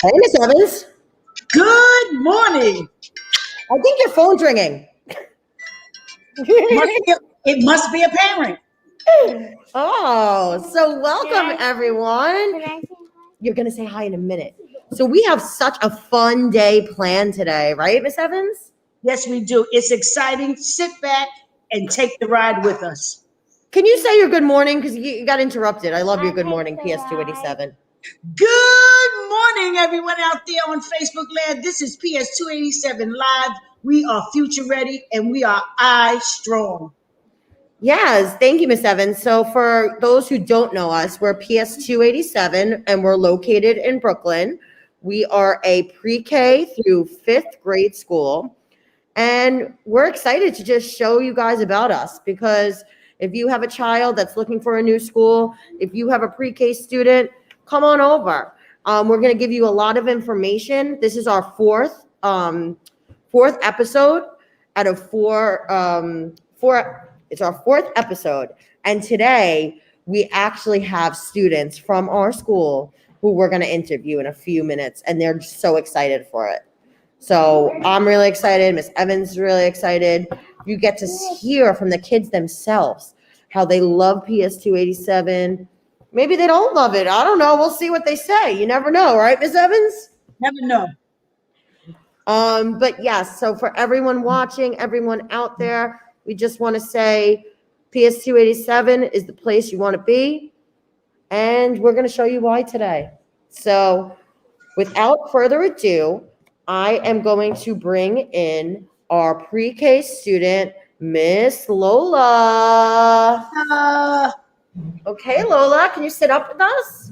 Hey, Miss Evans. Good morning. I think your phone's ringing. It must be a parent. Oh, so welcome everyone. You're going to say hi in a minute. So we have such a fun day planned today, right, Miss Evans? Yes, we do. It's exciting. Sit back and take the ride with us. Can you say your good morning? Because you got interrupted. I love your good morning, PS287. Good morning, everyone out there on Facebook land. This is PS287 Live. We are future ready and we are I strong. Yes, thank you, Miss Evans. So for those who don't know us, we're PS287 and we're located in Brooklyn. We are a pre-K through fifth grade school. And we're excited to just show you guys about us because if you have a child that's looking for a new school, if you have a pre-K student, come on over. We're going to give you a lot of information. This is our fourth episode out of four. It's our fourth episode. And today we actually have students from our school who we're going to interview in a few minutes. And they're so excited for it. So I'm really excited. Miss Evans is really excited. You get to hear from the kids themselves how they love PS287. Maybe they don't love it. I don't know. We'll see what they say. You never know, right, Miss Evans? Never know. But yes, so for everyone watching, everyone out there, we just want to say PS287 is the place you want to be. And we're going to show you why today. So without further ado, I am going to bring in our pre-K student, Miss Lola. Okay, Lola, can you sit up with us?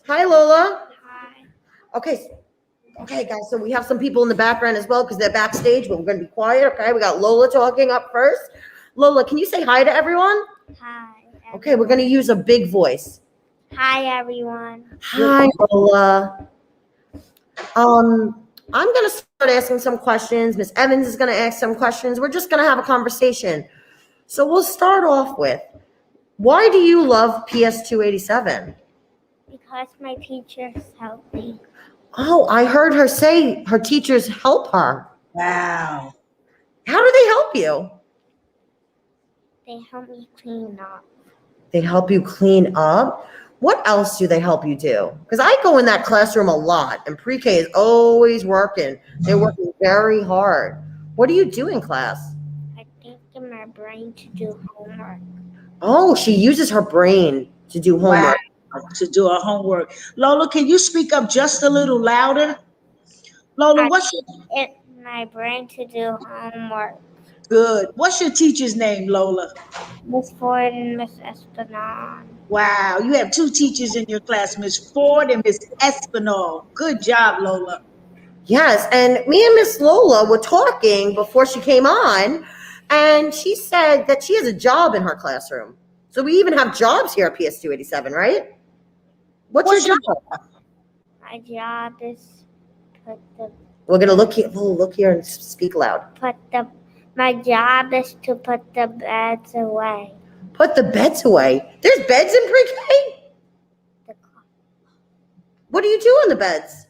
Hi, Lola. Hi. Okay, guys, so we have some people in the background as well because they're backstage, but we're going to be quiet, okay? We got Lola talking up first. Lola, can you say hi to everyone? Hi. Okay, we're going to use a big voice. Hi, everyone. Hi, Lola. I'm going to start asking some questions. Miss Evans is going to ask some questions. We're just going to have a conversation. So we'll start off with, why do you love PS287? Because my teachers help me. Oh, I heard her say her teachers help her. Wow. How do they help you? They help me clean up. They help you clean up? What else do they help you do? Because I go in that classroom a lot, and pre-K is always working. They're working very hard. What do you do in class? I think in my brain to do homework. Oh, she uses her brain to do homework. Wow. To do her homework. Lola, can you speak up just a little louder? Lola, what's your In my brain to do homework. good? What's your teacher's name, Lola? Miss Ford and Miss Espinal. Wow, you have two teachers in your class, Miss Ford and Miss Espinal. Good job, Lola. Yes, and me and Miss Lola were talking before she came on, and she said that she has a job in her classroom. So we even have jobs here at PS287, right? What's your job? My job is put the We're gonna look here and speak loud. My job is to put the beds away. Put the beds away. There's beds in pre-K? The What do you do on the beds?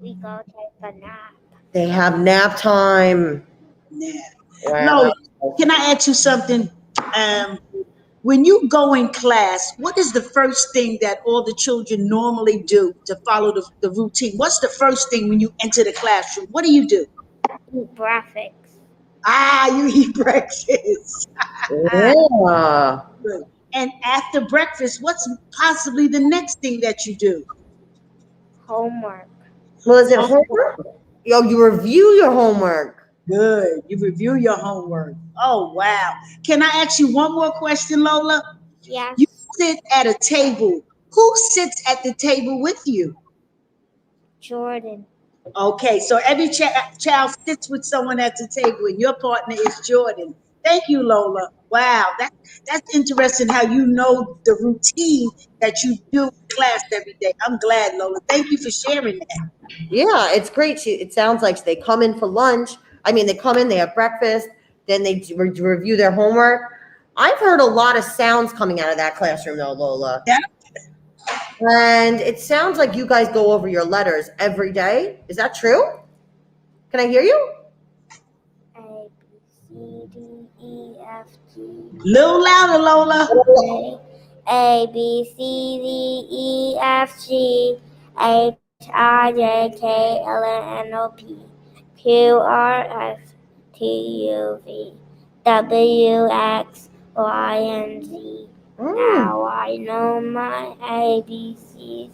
we go take a nap. They have nap time. Yeah. Wow. Lola, can I ask you something? When you go in class, what is the first thing that all the children normally do to follow the routine? What's the first thing when you enter the classroom? What do you do? Eat breakfast. You eat breakfast. Yeah. Good. And after breakfast, what's possibly the next thing that you do? Homework. Well, is it homework? Yo, you review your homework. Good. You review your homework. Oh, wow. Can I ask you one more question, Lola? Yes. You sit at a table. Who sits at the table with you? Jordan. Okay, so every child sits with someone at the table, and your partner is Jordan. Thank you, Lola. Wow, that's interesting how you know the routine that you do in class every day. I'm glad, Lola. Thank you for sharing that. Yeah, it's great. It sounds like they come in for lunch. I mean, they come in, they have breakfast, then they review their homework. I've heard a lot of sounds coming out of that classroom, though, Lola. Yeah. And it sounds like you guys go over your letters every day. Is that true? Can I hear you? A, B, C, D, E, F, G. Little louder, Lola. A, B, C, D, E, F, G, H, I, J, K, L, M, N, O, P, Q, R, S, T, U, V, W, X, Y, and Z. Now I know my ABCs.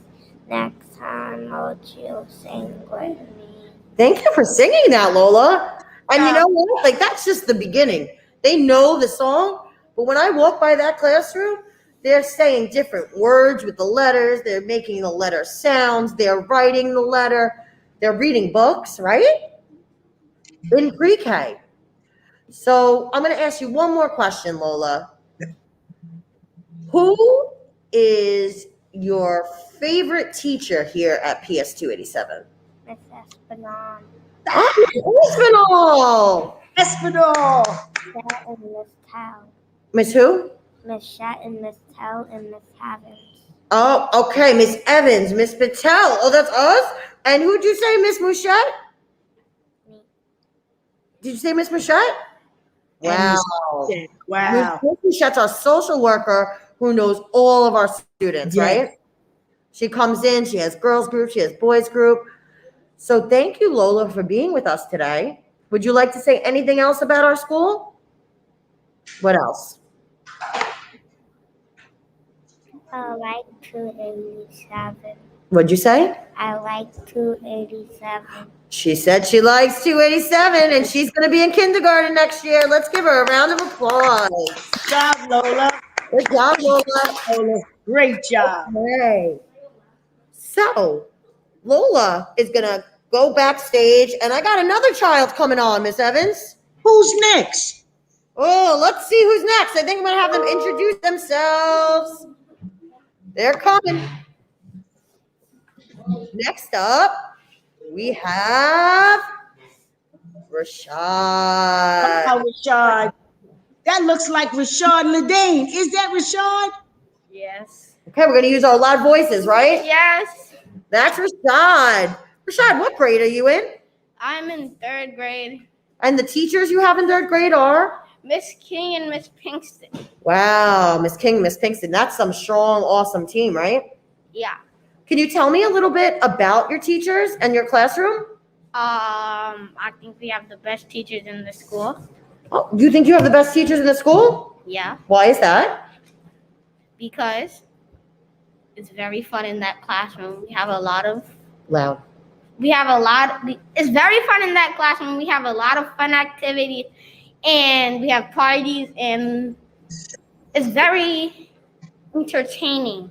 Next time, won't you sing with me? Thank you for singing that, Lola. And you know what? Like, that's just the beginning. They know the song, but when I walk by that classroom, they're saying different words with the letters. They're making the letter sounds. They're writing the letter. They're reading books, right? In pre-K. So I'm going to ask you one more question, Lola. Who is your favorite teacher here at PS 287? Miss Espinal. Oh, Espinal. Michelle and Miss Tell. Miss who? Miss Shet and Miss Tell and Miss Evans. Oh, okay, Miss Evans, Miss Patel. Oh, that's us. And who'd you say, Miss Mouchette? Me. Did you say Miss Mouchette? Wow. Wow. Miss Mouchette's our social worker who knows all of our students, right? She comes in, she has girls group, she has boys group. So thank you, Lola, for being with us today. Would you like to say anything else about our school? What else? I like 287. What'd you say? I like 287. She said she likes 287 and she's going to be in kindergarten next year. Let's give her a round of applause. Good job, Lola. Good job, Lola. Great job. Okay. So, Lola is going to go backstage, and I got another child coming on, Miss Evans. Who's next? Oh, let's see who's next. I think I'm going to have them introduce themselves. They're coming. Next up, we have Rashad. Oh, Rashad. That looks like Rashad Ladane. Is that Rashad? Yes. Okay, we're going to use our loud voices, right? Yes. That's Rashad. Rashad, what grade are you in? I'm in 3rd grade. And the teachers you have in 3rd grade are? Miss King and Miss Pinkston. Wow, Miss King, Miss Pinkston. That's some strong, awesome team, right? Yeah. Can you tell me a little bit about your teachers and your classroom? I think we have the best teachers in the school. Oh, you think you have the best teachers in the school? Yeah. Why is that? Because it's very fun in that classroom. We have a lot of Loud. it's very fun in that classroom. We have a lot of fun activities and we have parties and it's very entertaining.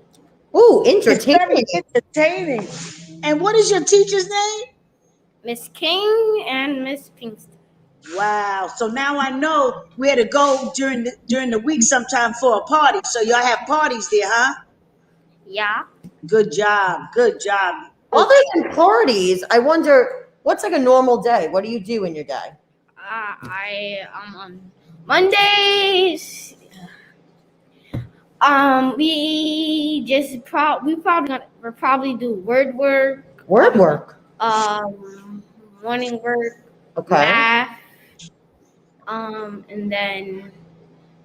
Ooh, It's entertaining. very entertaining. And what is your teacher's name? Miss King and Miss Pinkston. Wow. So now I know where to go during the week sometime for a party. So y'all have parties there, huh? Yeah. Good job. Good job. Other than parties, I wonder, what's like a normal day? What do you do in your day? On Mondays. We'll probably do word work. Word work. Morning work. Okay. Math. And then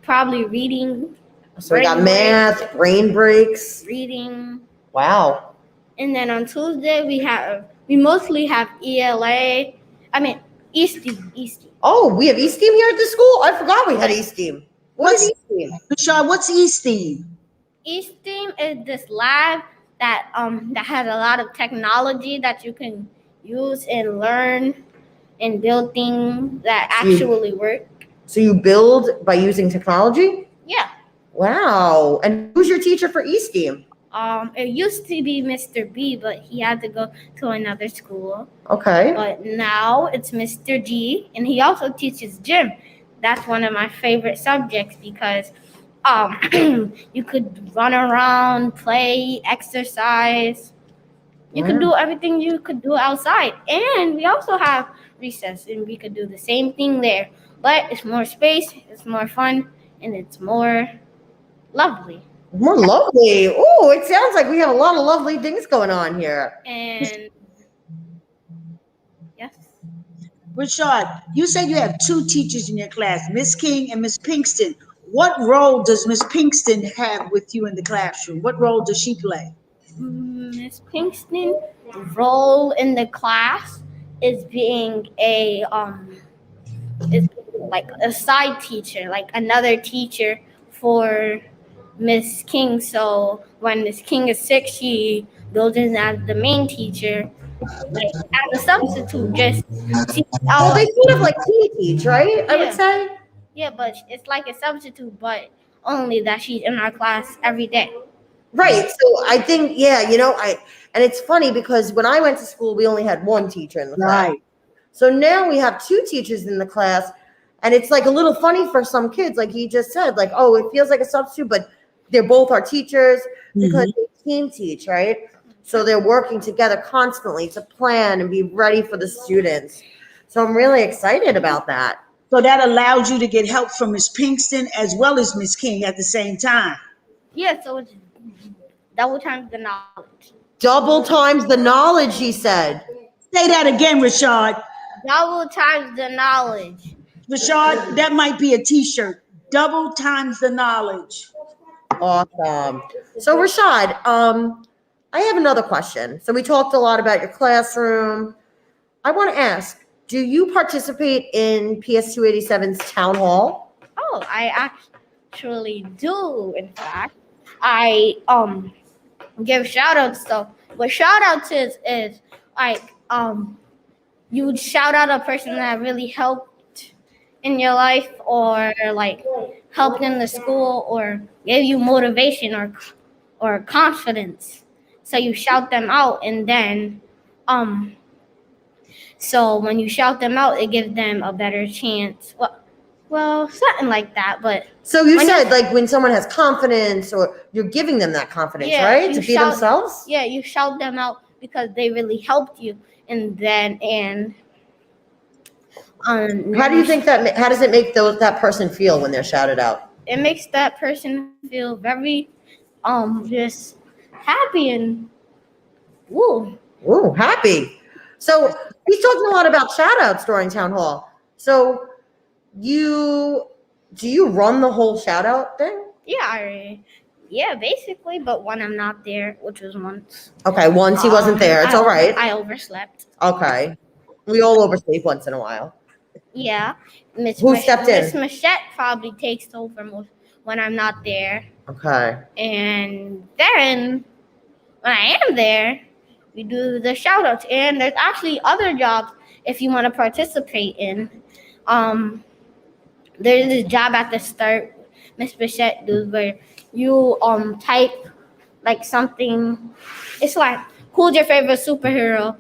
probably reading. So we got math, brain breaks. Reading. Wow. And then on Tuesday we mostly have ELA. E-STEAM. Oh, we have E-STEAM here at the school? I forgot we had E-STEAM. What is E-STEAM? Rashad, what's E-STEAM? E-STEAM is this lab that has a lot of technology that you can use and learn and build things that actually work. So you build by using technology? Yeah. Wow. And who's your teacher for E-STEAM? It used to be Mr. B, but he had to go to another school. Okay. But now it's Mr. G, and he also teaches gym. That's one of my favorite subjects because you could run around, play, exercise. You could do everything you could do outside. And we also have recess, and we could do the same thing there. But it's more space, it's more fun, and it's more lovely. More lovely. Oh, it sounds like we have a lot of lovely things going on here. And yes, Rashad, you said you have two teachers in your class, Miss King and Miss Pinkston. What role does Miss Pinkston have with you in the classroom? What role does she play? Miss Pinkston role in the class is being is like a side teacher, like another teacher for Miss King. So when Miss King is sick, she goes in as the main teacher, like as a substitute. Just she, Well, they sort of like teach, right? I would Yeah. say. yeah, but it's like a substitute, but only that she's in our class every day. Right. So I think, yeah, and it's funny because when I went to school, we only had one teacher in the class. Right. So now we have two teachers in the class, and it's like a little funny for some kids, like he just said, like, oh, it feels like a substitute, but they're both our teachers because they team teach, right? So they're working together constantly to plan and be ready for the students. So I'm really excited about that. So that allowed you to get help from Miss Pinkston as well as Miss King at the same time. Yeah, so it's double times the knowledge. Double times the knowledge, he said. Say that again, Rashad. Double times the knowledge. Rashad, that might be a t-shirt. Double times the knowledge. Awesome. So Rashad, I have another question. So we talked a lot about your classroom. I want to ask, do you participate in PS 287's town hall? Oh, I actually do. In fact, I give shout outs though. What shout outs is like you would shout out a person that really helped in your life, or like helped in the school, or gave you motivation or confidence. So you shout them out, and then so when you shout them out, it gives them a better chance. Well, something like that. But So you said like when someone has confidence, or you're giving them that confidence, Yeah, right? you To be shout- themselves? yeah, you shout them out because they really helped you, and How do you think how does it make that person feel when they're shouted out? it makes that person feel very just happy and woo. Ooh, happy. So he's talking a lot about shout outs during town hall. So do you run the whole shout out thing? Yeah, basically, but when I'm not there, which was once. Okay, once he wasn't there. It's all right. I overslept. Okay. We all oversleep once in a while. Yeah, Who stepped in? Miss Machette probably takes over most when I'm not there, Okay. and then when I am there, we do the shout outs. And there's actually other jobs if you want to participate in. There's this job at the start Miss Bichette does where you type like something. It's like, who's your favorite superhero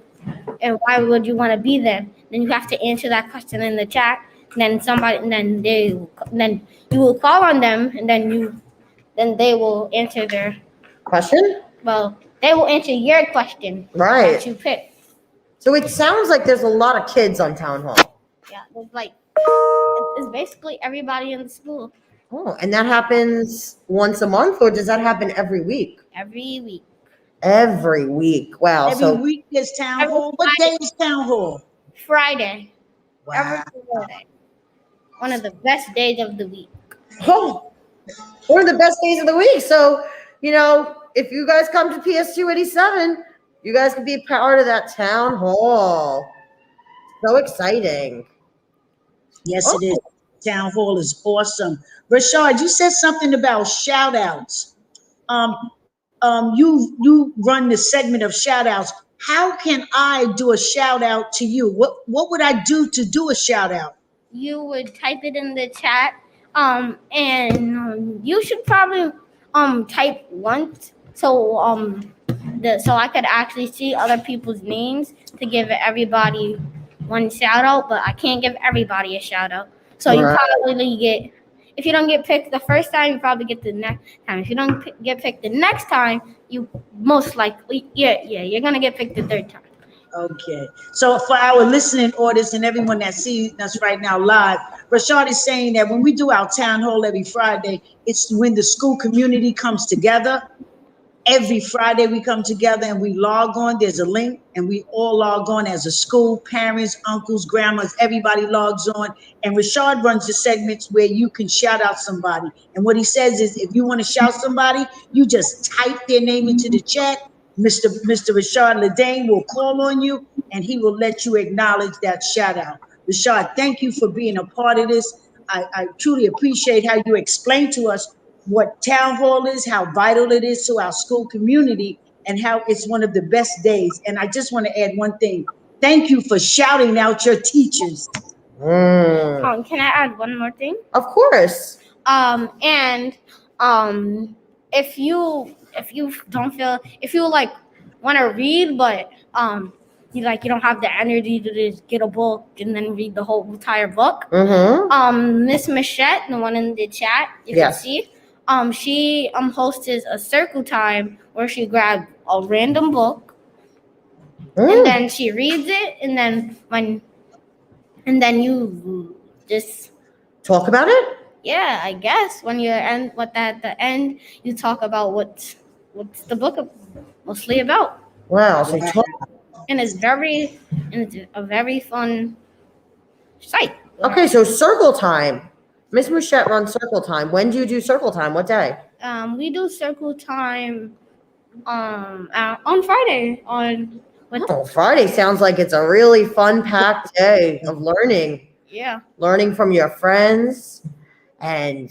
and why would you want to be them? Then you have to answer that question in the chat. And then you will call on them, and then they will answer their Question? well, they will answer your question Right. that you pick. So it sounds like there's a lot of kids on town hall. Yeah, there's like it's basically everybody in the school Oh, and that happens once a month, or does that happen every week? every week. Every week. Wow. Every So week there's town Every hall. What day is town hall? Friday. Wow. Every Friday. One of the best days of the week. oh, one of the best days of the week. So, if you guys come to PS 287, you guys can be part of that town hall. So exciting. Yes, it is. Town hall is awesome. Rashad, you said something about shout outs. You run the segment of shout outs. How can I do a shout out to you? What would I do to do a shout out? You would type it in the chat. And you should probably type once so I could actually see other people's names to give everybody one shout out, but I can't give everybody a shout out. So you Right. probably get, if you don't get picked the first time, you probably get the next time. If you don't get picked the next time, you most likely, you're gonna get picked the third time. Okay. So for our listening audience and everyone that sees us right now live, Rashad is saying that when we do our town hall every Friday, it's when the school community comes together. Every Friday we come together and we log on. There's a link and we all log on as a school, parents, uncles, grandmas, everybody logs on. And Rashad runs the segments where you can shout out somebody. And what he says is if you want to shout somebody, you just type their name into the chat. Mr. Rashad Ledane will call on you and he will let you acknowledge that shout out. Rashad, thank you for being a part of this. I truly appreciate how you explain to us what town hall is, how vital it is to our school community, and how it's one of the best days. And I just want to add one thing. Thank you for shouting out your teachers. Can I add one more thing? Of course. And if you don't feel, if you like want to read, but you don't have the energy to just get a book and then read the whole entire book. Miss Michette, the one in the chat, you can see. She hosts a circle time where she grabs a random book and then she reads it, and then you just talk about it. Yeah, I guess when you're at the end, you talk about what's the book mostly about. Wow, so and it's a very fun site. Okay, so circle time. Miss Mouchette runs circle time. When do you do circle time? What day? We do circle time on Friday. Friday sounds like it's a really fun packed day of learning. Yeah. Learning from your friends and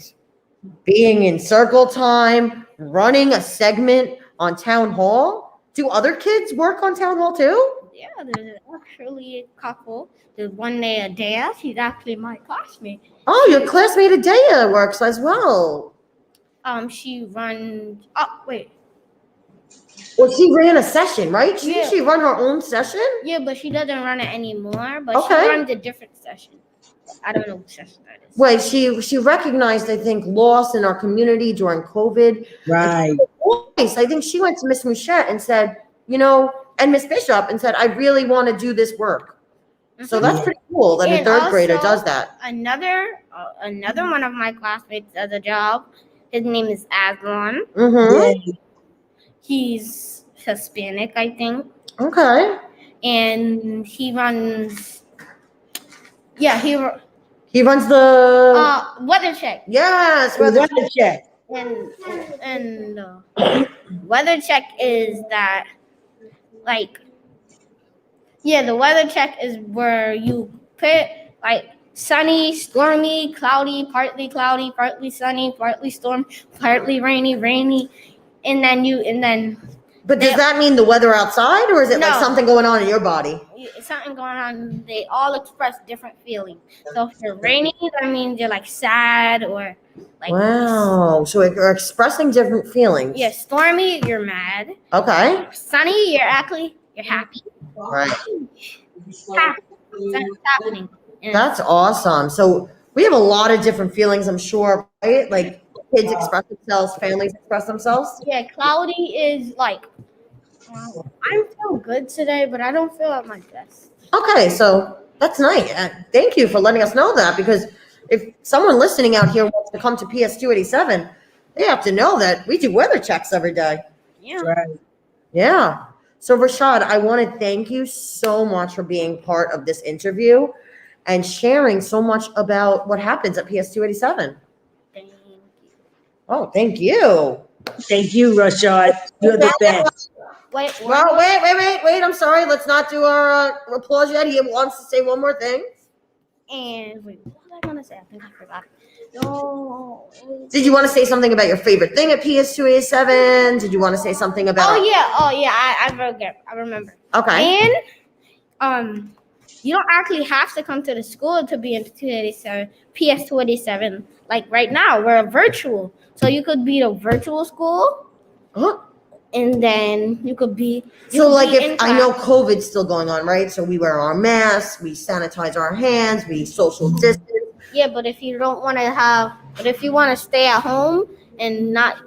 being in circle time, running a segment on town hall. Do other kids work on town hall too? Yeah, there's actually a couple. There's one named Adea. She's actually my classmate. Oh, your classmate Adea works as well. She runs. Oh, wait. Well, she ran a session, right? She Yeah. She run her own session? Yeah, but she doesn't run it anymore. But Okay. she runs a different session. I don't know what session that is. Wait, she recognized, I think, loss in our community during COVID. Right. I think she went to Miss Mouchette and said, and Miss Bishop and said, I really want to do this work. So that's pretty cool that a And third grader also, does that. Another one of my classmates does a job. His name is Aslan. Mm-hmm. He's Hispanic, I think. Okay. And he runs. Yeah, he runs the weather check. Yes, weather check. And weather check is that, the weather check is where you put sunny, stormy, cloudy, partly sunny, partly storm, partly rainy, and then. But does that mean the weather outside, or is it like No. something going on in your body? Something going on. They all express different feelings. So if you're rainy, that means you're sad or Wow. So you're expressing different feelings. Yeah, stormy, you're mad. Okay. Sunny, you're happy. Right. Happy. Something's happening. And That's awesome. So we have a lot of different feelings, I'm sure, right? Like kids express themselves, families express themselves. Yeah, cloudy is I feel good today, but I don't feel at my best. Okay, so that's nice. Thank you for letting us know that, because if someone listening out here wants to come to PS 287, they have to know that we do weather checks every day. Yeah. Right. Yeah. So Rashad, I want to thank you so much for being part of this interview and sharing so much about what happens at PS 287. Thank you. Oh, thank you. Thank you, Rashad. You're the best. Wait. I'm sorry. Let's not do our applause yet. He wants to say one more thing. And wait, what was I gonna say? I think I forgot. No. Did you want to say something about your favorite thing at PS 287? Did you want to say something about? Oh yeah. I remember. Okay. And you don't actually have to come to the school to be in 287, PS 287. Like right now, we're virtual, so you could be a virtual school. Huh? And then you could be. So like if I know COVID's still going on, right? So we wear our masks, we sanitize our hands, we social distance. Yeah, but if you don't want to if you want to stay at home and not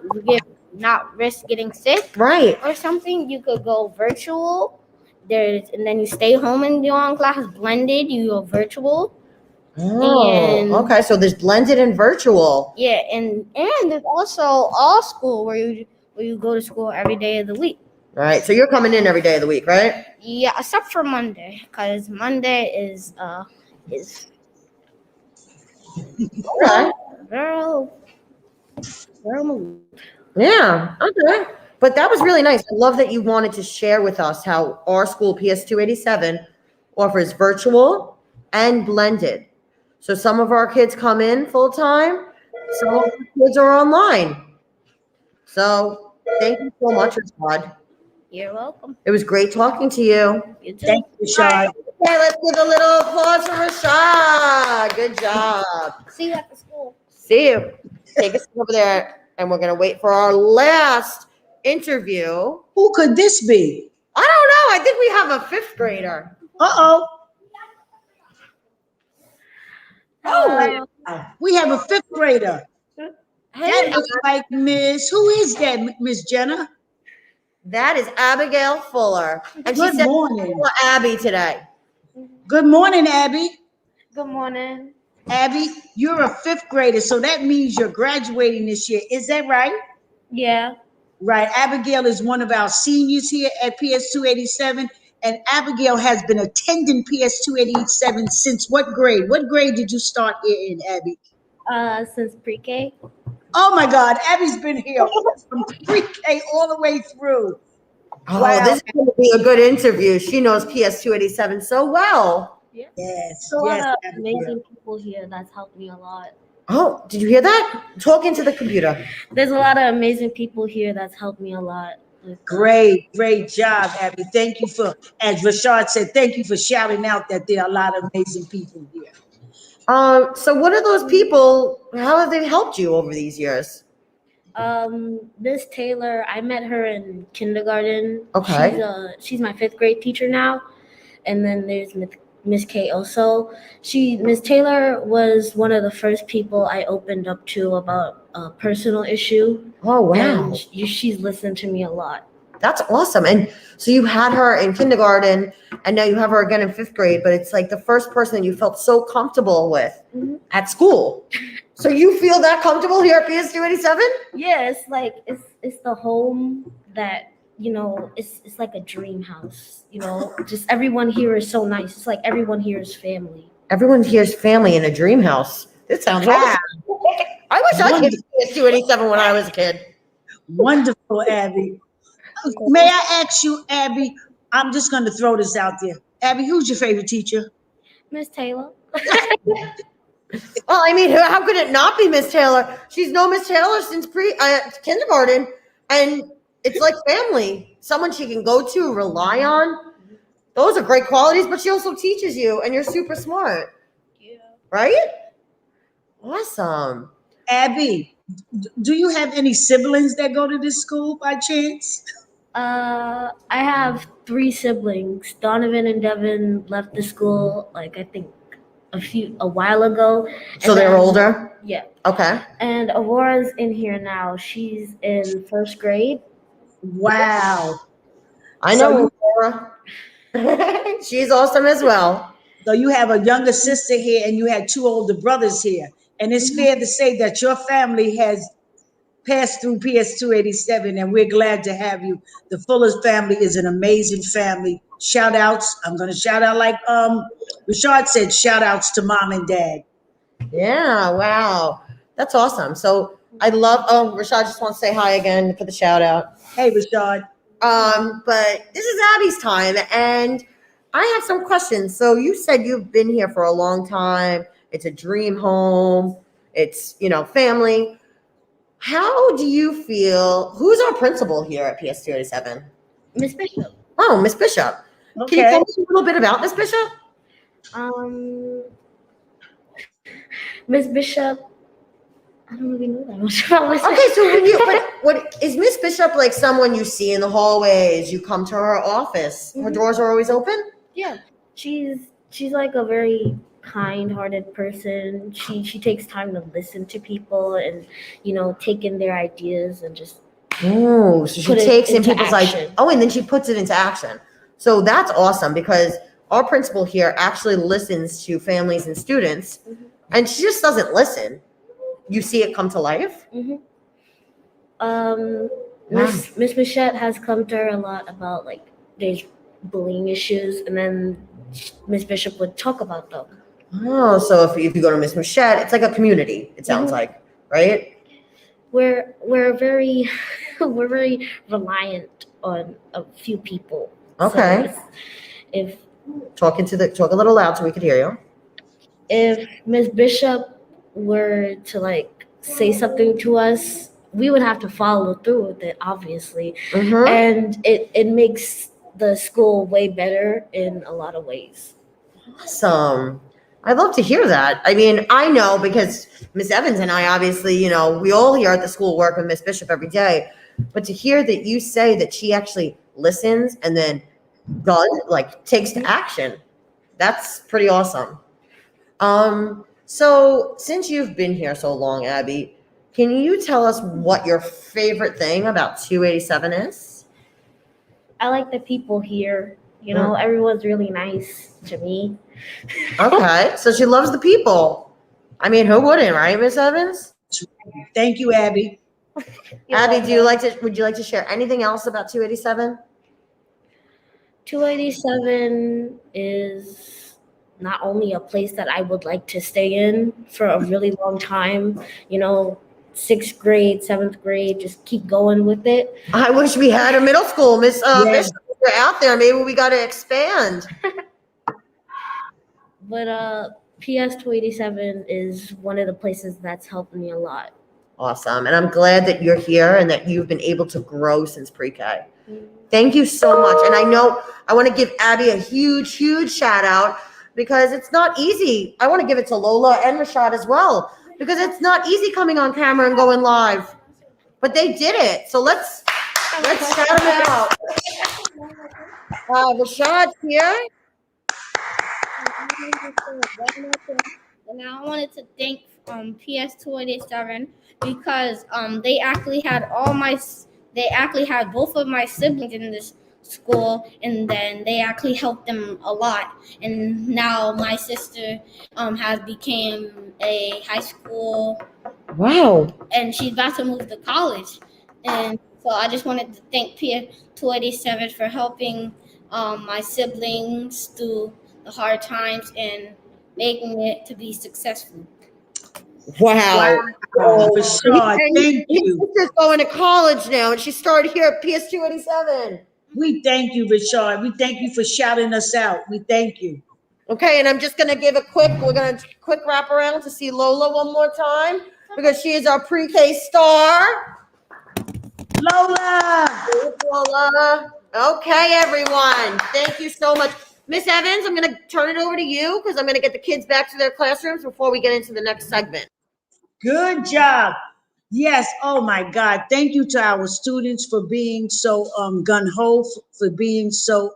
risk getting sick, right, or something, you could go virtual and then you stay home and do online class. Blended, you go virtual. Oh, okay. So there's blended and virtual. Yeah, and there's also all school where you go to school every day of the week. Right. So you're coming in every day of the week, right? Yeah, except for Monday, because Monday is Okay. very Yeah. Okay. But that was really nice. I love that you wanted to share with us how our school, PS287, offers virtual and blended. So some of our kids come in full time, some of our kids are online. So thank you so much, Rashad. You're welcome. It was great talking to you. You too. Thank you, Rashad. Okay, let's give a little applause for Rashad. Good job. See you at the school. See you. Take us over there, and we're gonna wait for our last interview. Who could this be? I don't know. I think we have a fifth grader. Uh-oh. Oh, We have a fifth grader. hey, That looks like Miss. Who is that, Miss Jenna? that is Abigail Fuller, and she Good said morning. for Abby today. Good morning, Abby. Good morning. Abby, you're a fifth grader, so that means you're graduating this year. Is that right? Yeah. Right. Abigail is one of our seniors here at PS287, and Abigail has been attending PS287 since what grade? What grade did you start here in, Abby? Since pre-K. Oh my God, Abby's been here from pre-K all the way through. Oh, Wow. this is going to be a good interview. She knows PS287 so well. Yeah. Yes, There's a yes. lot of Abigail. amazing people here that's helped me a lot. Oh, did you hear that? Talk into the computer. There's a lot of amazing people here that's helped me a lot. Great job, Abby. Thank you for, as Rashad said, thank you for shouting out that there are a lot of amazing people here. So what are those people? How have they helped you over these years? Miss Taylor, I met her in kindergarten. Okay. She's my fifth grade teacher now. And then there's Miss K also. Miss Taylor was one of the first people I opened up to about a personal issue. Oh, wow. And she's listened to me a lot. That's awesome. And so you had her in kindergarten, and now you have her again in fifth grade, but it's like the first person that you felt so comfortable with at school. So you feel that comfortable here at PS287? Yeah, it's like it's the home that, you know, it's like a dream house. You know, just everyone here is so nice. It's like everyone here is family. Everyone here's family in a dream house. This sounds awesome. I wish I could PS287 when I was a kid. Wonderful, Abby. May I ask you, Abby, I'm just going to throw this out there. Abby, who's your favorite teacher? Miss Taylor. Well, I mean, how could it not be Miss Taylor? She's known Miss Taylor since kindergarten, and it's like family. Someone she can go to, rely on. Those are great qualities, but she also teaches you, and you're super smart. Yeah. Right? Awesome. Abby, do you have any siblings that go to this school by chance? I have 3 siblings. Donovan and Devin left the school, like, I think a while ago. So they're older? Yeah. Okay. And Aurora's in here now. She's in first grade. Wow. I know Aurora. She's awesome as well. So you have a younger sister here and you had 2 older brothers here. And it's fair to say that your family has passed through PS287, and we're glad to have you. The Fuller family is an amazing family. Shout outs. I'm going to shout out like Rashad said, shout outs to mom and dad. Yeah, wow. That's awesome. So I love, Rashad just wants to say hi again for the shout out. Hey, Rashad. But this is Abby's time, and I have some questions. So you said you've been here for a long time. It's a dream home. It's, family. How do you feel? Who's our principal here at PS287? Miss Bishop. Oh, Miss Bishop. Okay. Can you tell me a little bit about Miss Bishop? Miss Bishop, I don't really know that much about Miss Okay, Bishop. so what is Miss Bishop like? Someone you see in the hallways? You come to her office. Her doors are always open. Yeah, she's like a very kind-hearted person. She takes time to listen to people and take in their ideas and just Oh, so she put it takes in into people's action. ideas. Oh, and then she puts it into action. So that's awesome because our principal here actually listens to families and students, and she just doesn't listen. You see it come to life. Miss Michette has come to her a lot about like there's bullying issues, and then Miss Bishop would talk about them. Oh, so if you go to Miss Machette, it's like a community, it sounds like, right? We're very we're very reliant on a few people. Okay. So if Talk a little loud so we could hear you. if Miss Bishop were to like say something to us, we would have to follow through with it, obviously. Mm-hmm. And it makes the school way better in a lot of ways. Awesome. I'd love to hear that. I mean, I know because Miss Evans and I obviously, we all here at the school work with Miss Bishop every day. But to hear that you say that she actually listens and then does, like, takes to action, that's pretty awesome. So since you've been here so long, Abby, can you tell us what your favorite thing about 287 is? I like the people here. Everyone's really nice to me. Okay, so she loves the people. I mean, who wouldn't, right, Miss Evans? Thank you, Abby. Abby, would you like to share anything else about 287? 287 is not only a place that I would like to stay in for a really long time, 6th grade, 7th grade, just keep going with it. I wish we had a middle school, Miss Bishop. We're out there. Maybe we got to expand. But PS 287 is one of the places that's helped me a lot. Awesome. And I'm glad that you're here and that you've been able to grow since pre-K. Thank you so much. And I want to give Abby a huge, huge shout out because it's not easy. I want to give it to Lola and Rashad as well because it's not easy coming on camera and going live. But they did it. So let's shout them out. Rashad's here. And now I wanted to thank PS 287 because they actually had both of my siblings in this school, and then they actually helped them a lot. And now my sister has became a high school. Wow. And she's about to move to college. And so I just wanted to thank PS 287 for helping my siblings through the hard times and making it to be successful. Wow. Rashad, thank you. His sister's going to college now, and she started here at PS 287. We thank you, Rashad. We thank you for shouting us out. We thank you. Okay, and I'm just going to give we're going to quick wrap around to see Lola one more time because she is our pre-K star. Lola. Lola. Okay, everyone. Thank you so much. Miss Evans, I'm going to turn it over to you because I'm going to get the kids back to their classrooms before we get into the next segment. Good job. Yes. Oh my God. Thank you to our students for being so gung-ho, for being so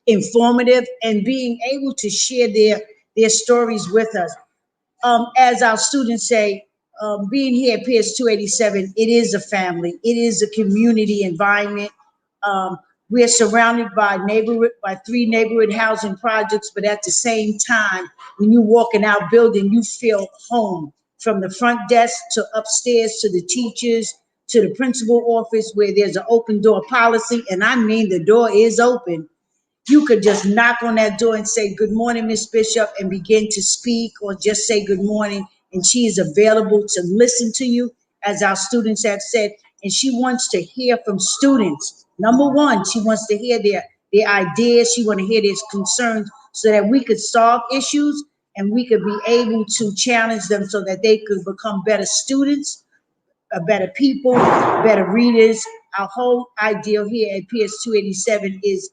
informative and being able to share their stories with us. As our students say, being here at PS 287, it is a family. It is a community environment. We are surrounded by 3 neighborhood housing projects, but at the same time, when you walk in our building, you feel home. From the front desk to upstairs to the teachers to the principal office where there's an open door policy, and I mean the door is open. You could just knock on that door and say, "Good morning, Miss Bishop," and begin to speak or just say good morning, and she is available to listen to you, as our students have said, and she wants to hear from students. Number one, she wants to hear their ideas. She wants to hear their concerns so that we could solve issues and we could be able to challenge them so that they could become better students, better people, better readers. Our whole ideal here at PS 287 is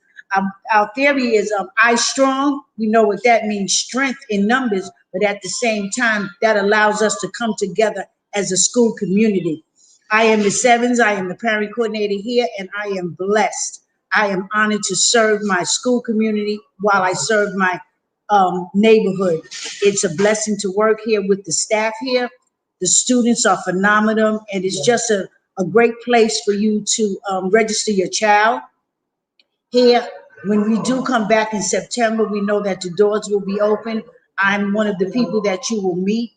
our theory is I strong. We know what that means, strength in numbers, but at the same time, that allows us to come together as a school community. I am Ms. Evans. I am the parent coordinator here, and I am blessed. I am honored to serve my school community while I serve my neighborhood. It's a blessing to work here with the staff here. The students are phenomenal, and it's just a great place for you to register your child. Here, When we do come back in September, we know that the doors will be open. I'm one of the people that you will meet.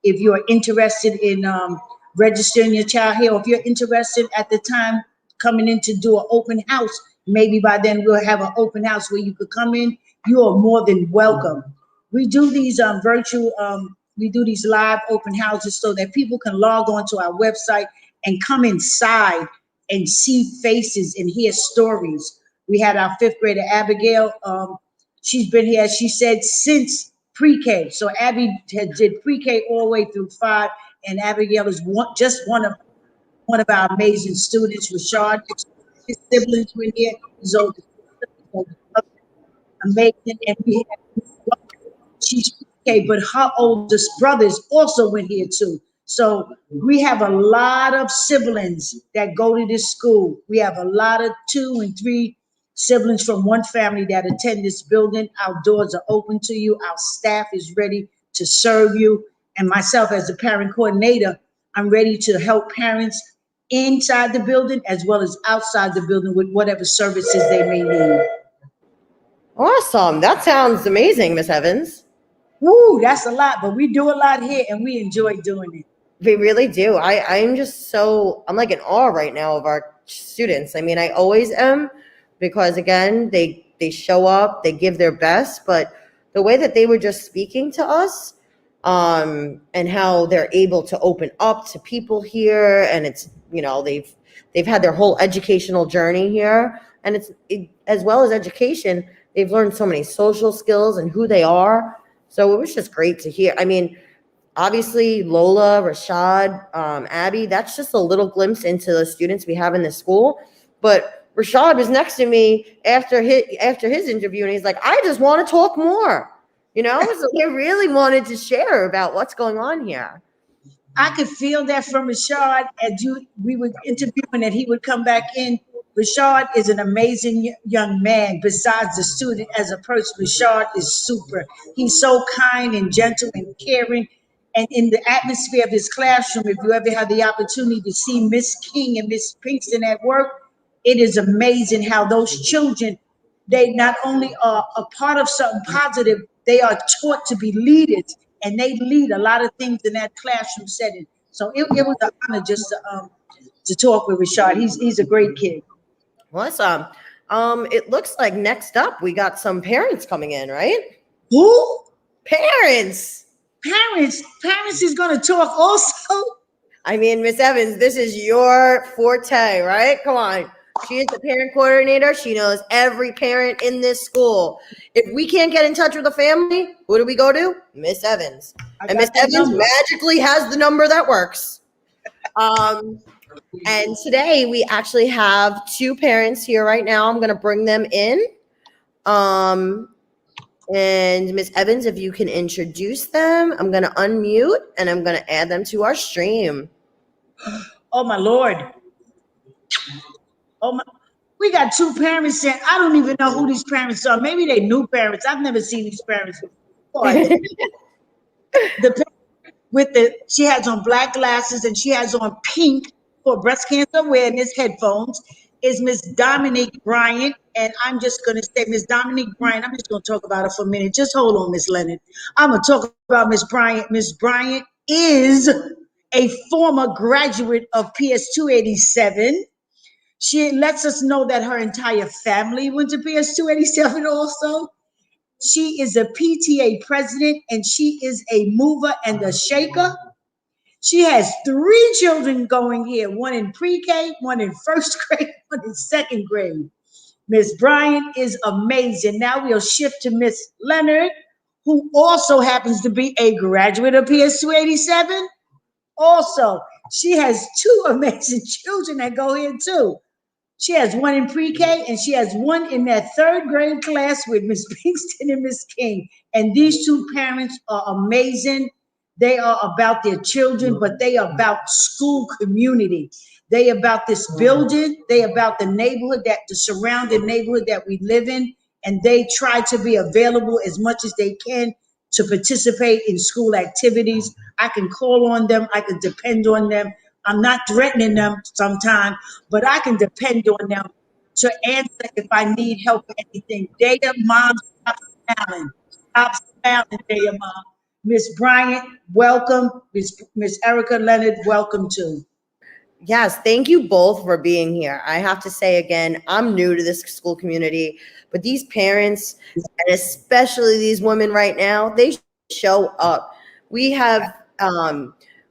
If you're interested in registering your child here, or if you're interested at the time coming in to do an open house, maybe by then we'll have an open house where you could come in. You are more than welcome. We do these we do these live open houses so that people can log on to our website and come inside and see faces and hear stories. We had our fifth grader, Abigail. She's been here, as she said, since pre-K. So Abby did pre-K all the way through 5, and Abigail is just one of our amazing students. Rashad, his siblings were here. His older sister, amazing, and we had she's okay, but her oldest brothers also went here too. So we have a lot of siblings that go to this school. We have a lot of 2 and 3 siblings from one family that attend this building. Our doors are open to you. Our staff is ready to serve you. And myself, as the parent coordinator, I'm ready to help parents inside the building as well as outside the building with whatever services they may need. Awesome. That sounds amazing, Miss Evans. Woo, that's a lot, but we do a lot here and we enjoy doing it. We really do. I'm just I'm like in awe right now of our students. I mean, I always am, because again, they show up, they give their best, but the way that they were just speaking to us, and how they're able to open up to people here, and it's, they've had their whole educational journey here, and as well as education, they've learned so many social skills and who they are. So it was just great to hear. I mean, obviously, Lola, Rashad, Abby, that's just a little glimpse into the students we have in this school. But Rashad was next to me after his interview, and he's like, I just want to talk more. So he really wanted to share about what's going on here. I could feel that from Rashad we would interview him and he would come back in. Rashad is an amazing young man. Besides the student, as a person, Rashad is super. He's so kind and gentle and caring. And in the atmosphere of his classroom, if you ever have the opportunity to see Miss King and Miss Pinkston at work, it is amazing how those children, they not only are a part of something positive, they are taught to be leaders, and they lead a lot of things in that classroom setting. So it was an honor just to talk with Rashad. He's a great kid. Awesome. It looks like next up we got some parents coming in, right? Who? Parents. Parents is going to talk also. I mean, Miss Evans, this is your forte, right? Come on. She is the parent coordinator. She knows every parent in this school. If we can't get in touch with the family, who do we go to? Miss Evans. And Miss Evans magically has the number that works. And today we actually have 2 parents here right now. I'm going to bring them in. And Miss Evans, if you can introduce them, I'm going to unmute and I'm going to add them to our stream. Oh, my Lord. We got 2 parents in. I don't even know who these parents are. Maybe they new parents. I've never seen these parents before. She has on black glasses and she has on pink for breast cancer awareness headphones, is Miss Dominique Bryant. And I'm just going to say, Miss Dominique Bryant, I'm just going to talk about her for a minute. Just hold on, Miss Leonard. I'm going to talk about Miss Bryant. Miss Bryant is a former graduate of PS 287. She lets us know that her entire family went to PS 287 also. She is a PTA president and she is a mover and a shaker. She has 3 children going here, one in pre-K, one in first grade, one in second grade. Miss Bryant is amazing. Now we'll shift to Miss Leonard, who also happens to be a graduate of PS 287. Also, she has 2 amazing children that go here too. She has one in pre-K and she has one in that 3rd grade class with Miss Pinkston and Miss King. And these 2 parents are amazing. They are about their children, but they are about school community. They about this building. They about the neighborhood, the surrounding neighborhood that we live in. And they try to be available as much as they can to participate in school activities. I can call on them. I can depend on them. I'm not threatening them sometimes, but I can depend on them to answer if I need help with anything. Daya, Mom, stop smiling. Stop smiling, Daya, Mom. Miss Bryant, welcome. Miss Erica Leonard, welcome too. Yes, thank you both for being here. I have to say again, I'm new to this school community, but these parents, and especially these women right now, they show up. We have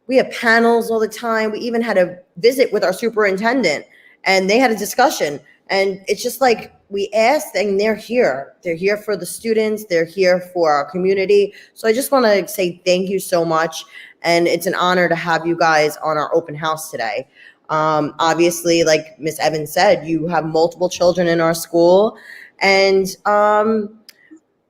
we have panels all the time. We even had a visit with our superintendent, and they had a discussion. And it's just like we asked, and they're here. They're here for the students. They're here for our community. So I just want to say thank you so much. And it's an honor to have you guys on our open house today. Obviously, like Miss Evans said, you have multiple children in our school. And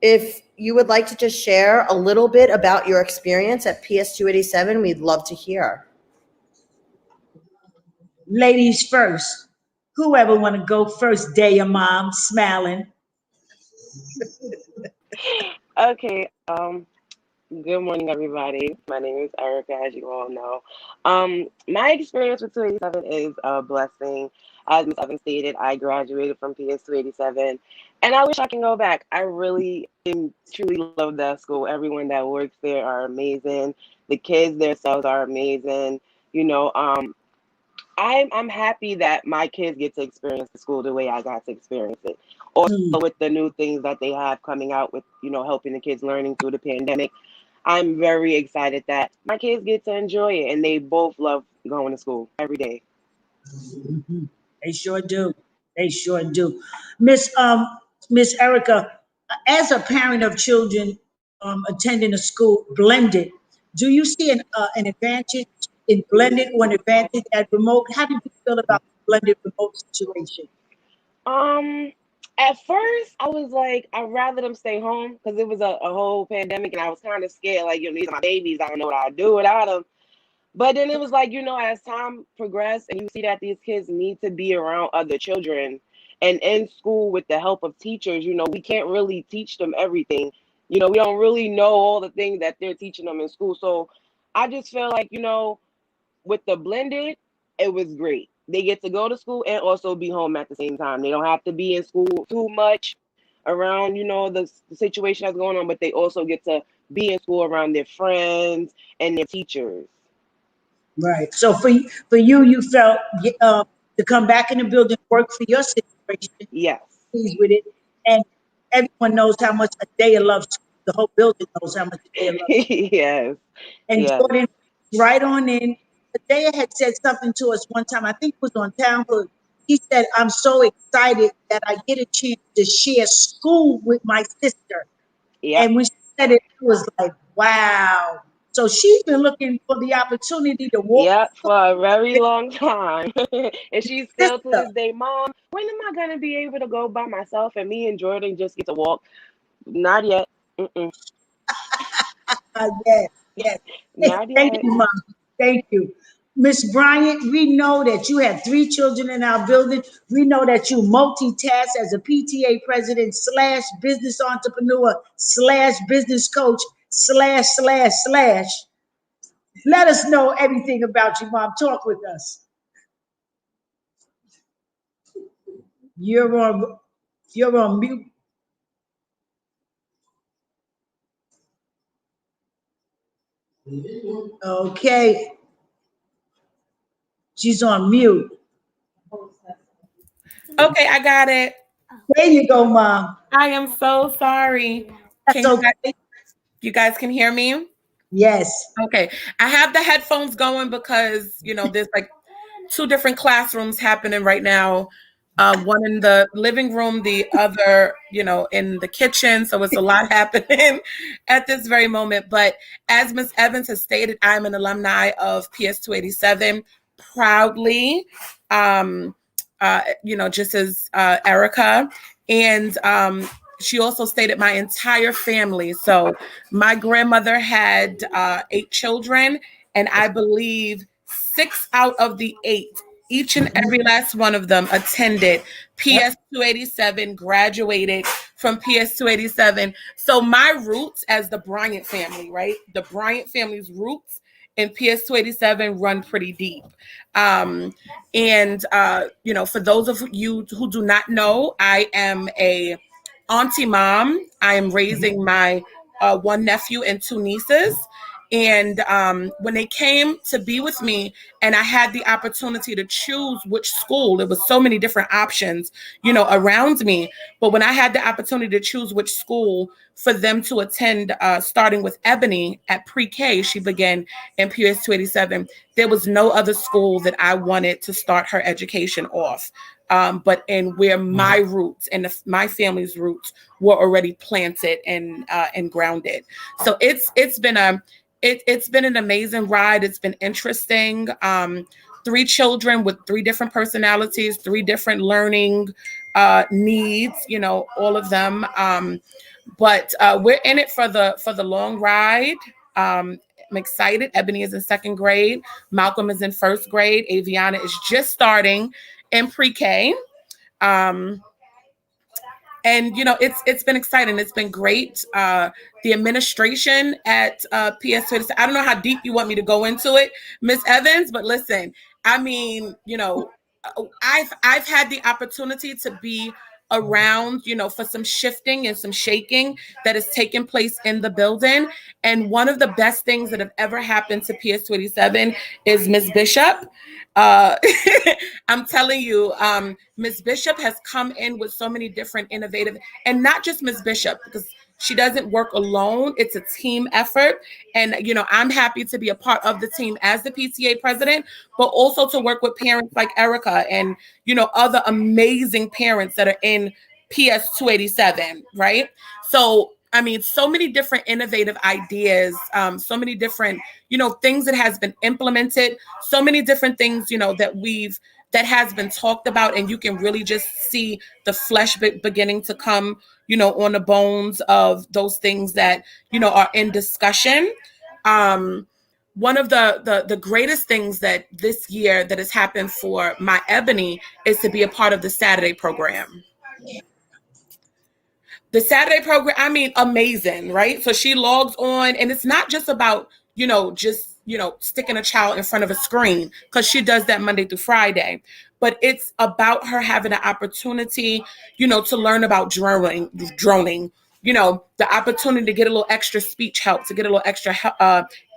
if you would like to just share a little bit about your experience at PS 287, we'd love to hear. Ladies first. Whoever want to go first, Daya, Mom, smiling. Okay. Good morning, everybody. My name is Erica, as you all know. My experience with 287 is a blessing. As Ms. Evans stated, I graduated from PS 287, and I wish I can go back. I really truly love that school. Everyone that works there are amazing. The kids themselves are amazing. You know, I'm happy that my kids get to experience the school the way I got to experience it. Also, with the new things that they have coming out with, helping the kids learning through the pandemic, I'm very excited that my kids get to enjoy it, and they both love going to school every day. They sure do. They sure do. Miss Erica, as a parent of children attending a school blended, do you see an advantage in blended or an advantage at remote? How did you feel about the blended remote situation? Um, at first, I was like, I'd rather them stay home because it was a whole pandemic, and I was kind of scared. Like, these are my babies. I don't know what I'd do without them. But then it was like, as time progressed and you see that these kids need to be around other children and in school with the help of teachers, we can't really teach them everything. We don't really know all the things that they're teaching them in school. So I just feel like, with the blended, it was great. They get to go to school and also be home at the same time. They don't have to be in school too much around, the situation that's going on, but they also get to be in school around their friends and their teachers. Right. So for you, you felt to come back in the building, work for your situation. Yes. Pleased with it, and everyone knows how much Adaya loves. The whole building knows how much Adaya loves. Yes. And Yes. Jordan, right on in. Adaya had said something to us one time. I think it was on Town Hood. He said, "I'm so excited that I get a chance to share school with my sister." Yep. And when she said it, it was like, wow. So she's been looking for the opportunity to walk. Yep, for a very long time. And she's still to Sister. this day, Mom, when am I going to be able to go by myself and me and Jordan just get to walk? Not yet. Mm-mm. Yes, yes. Not Thank yet. you, Mom. Thank you. Miss Bryant, we know that you have 3 children in our building. We know that you multitask as a PTA president / business entrepreneur / business coach / Let us know everything about you, Mom. Talk with us. You're on mute. Okay. She's on mute. Okay, I got it. There you go, Mom. I am so sorry. That's okay. You guys can hear me? Yes. Okay. I have the headphones going because, there's like 2 different classrooms happening right now. One in the living room, the other, in the kitchen. So it's a lot happening at this very moment. But as Ms. Evans has stated, I'm an alumni of PS 287 proudly, just as Erica. And she also stated my entire family. So my grandmother had 8 children, and I believe 6 out of the 8, each and every last one of them attended PS 287, graduated from PS 287. So my roots as the Bryant family, right? The Bryant family's roots in PS287 run pretty deep. For those of you who do not know, I am a auntie mom. I am raising my one nephew and two nieces. And when they came to be with me and I had the opportunity to choose which school, there was so many different options, around me. But when I had the opportunity to choose which school for them to attend, starting with Ebony at pre-K, she began in PS 287. There was no other school that I wanted to start her education off. But in where my roots and my family's roots were already planted and grounded. So it's been an amazing ride. It's been interesting. 3 children with 3 different personalities, 3 different learning needs, all of them. But we're in it for the long ride. I'm excited. Ebony is in 2nd grade. Malcolm is in 1st grade. Aviana is just starting in pre-K. And it's been exciting. It's been great. The administration at PS2, I don't know how deep you want me to go into it, Miss Evans, but listen, I mean, I've had the opportunity to be around, for some shifting and some shaking that has taken place in the building. And one of the best things that have ever happened to PS27 is Miss Bishop. I'm telling you, Miss Bishop has come in with so many different innovative, and not just Miss Bishop, because she doesn't work alone. It's a team effort. And, I'm happy to be a part of the team as the PTA president, but also to work with parents like Erica and, other amazing parents that are in PS 287, right? So, I mean, so many different innovative ideas, so many different, things that has been implemented, so many different things, that has been talked about, and you can really just see the flesh beginning to come, on the bones of those things that, are in discussion. One of the greatest things that this year that has happened for my Ebony is to be a part of the Saturday program. The Saturday program, I mean, amazing, right? So she logs on, and it's not just about, sticking a child in front of a screen, because she does that Monday through Friday. But it's about her having an opportunity, to learn about droning, the opportunity to get a little extra speech help, to get a little extra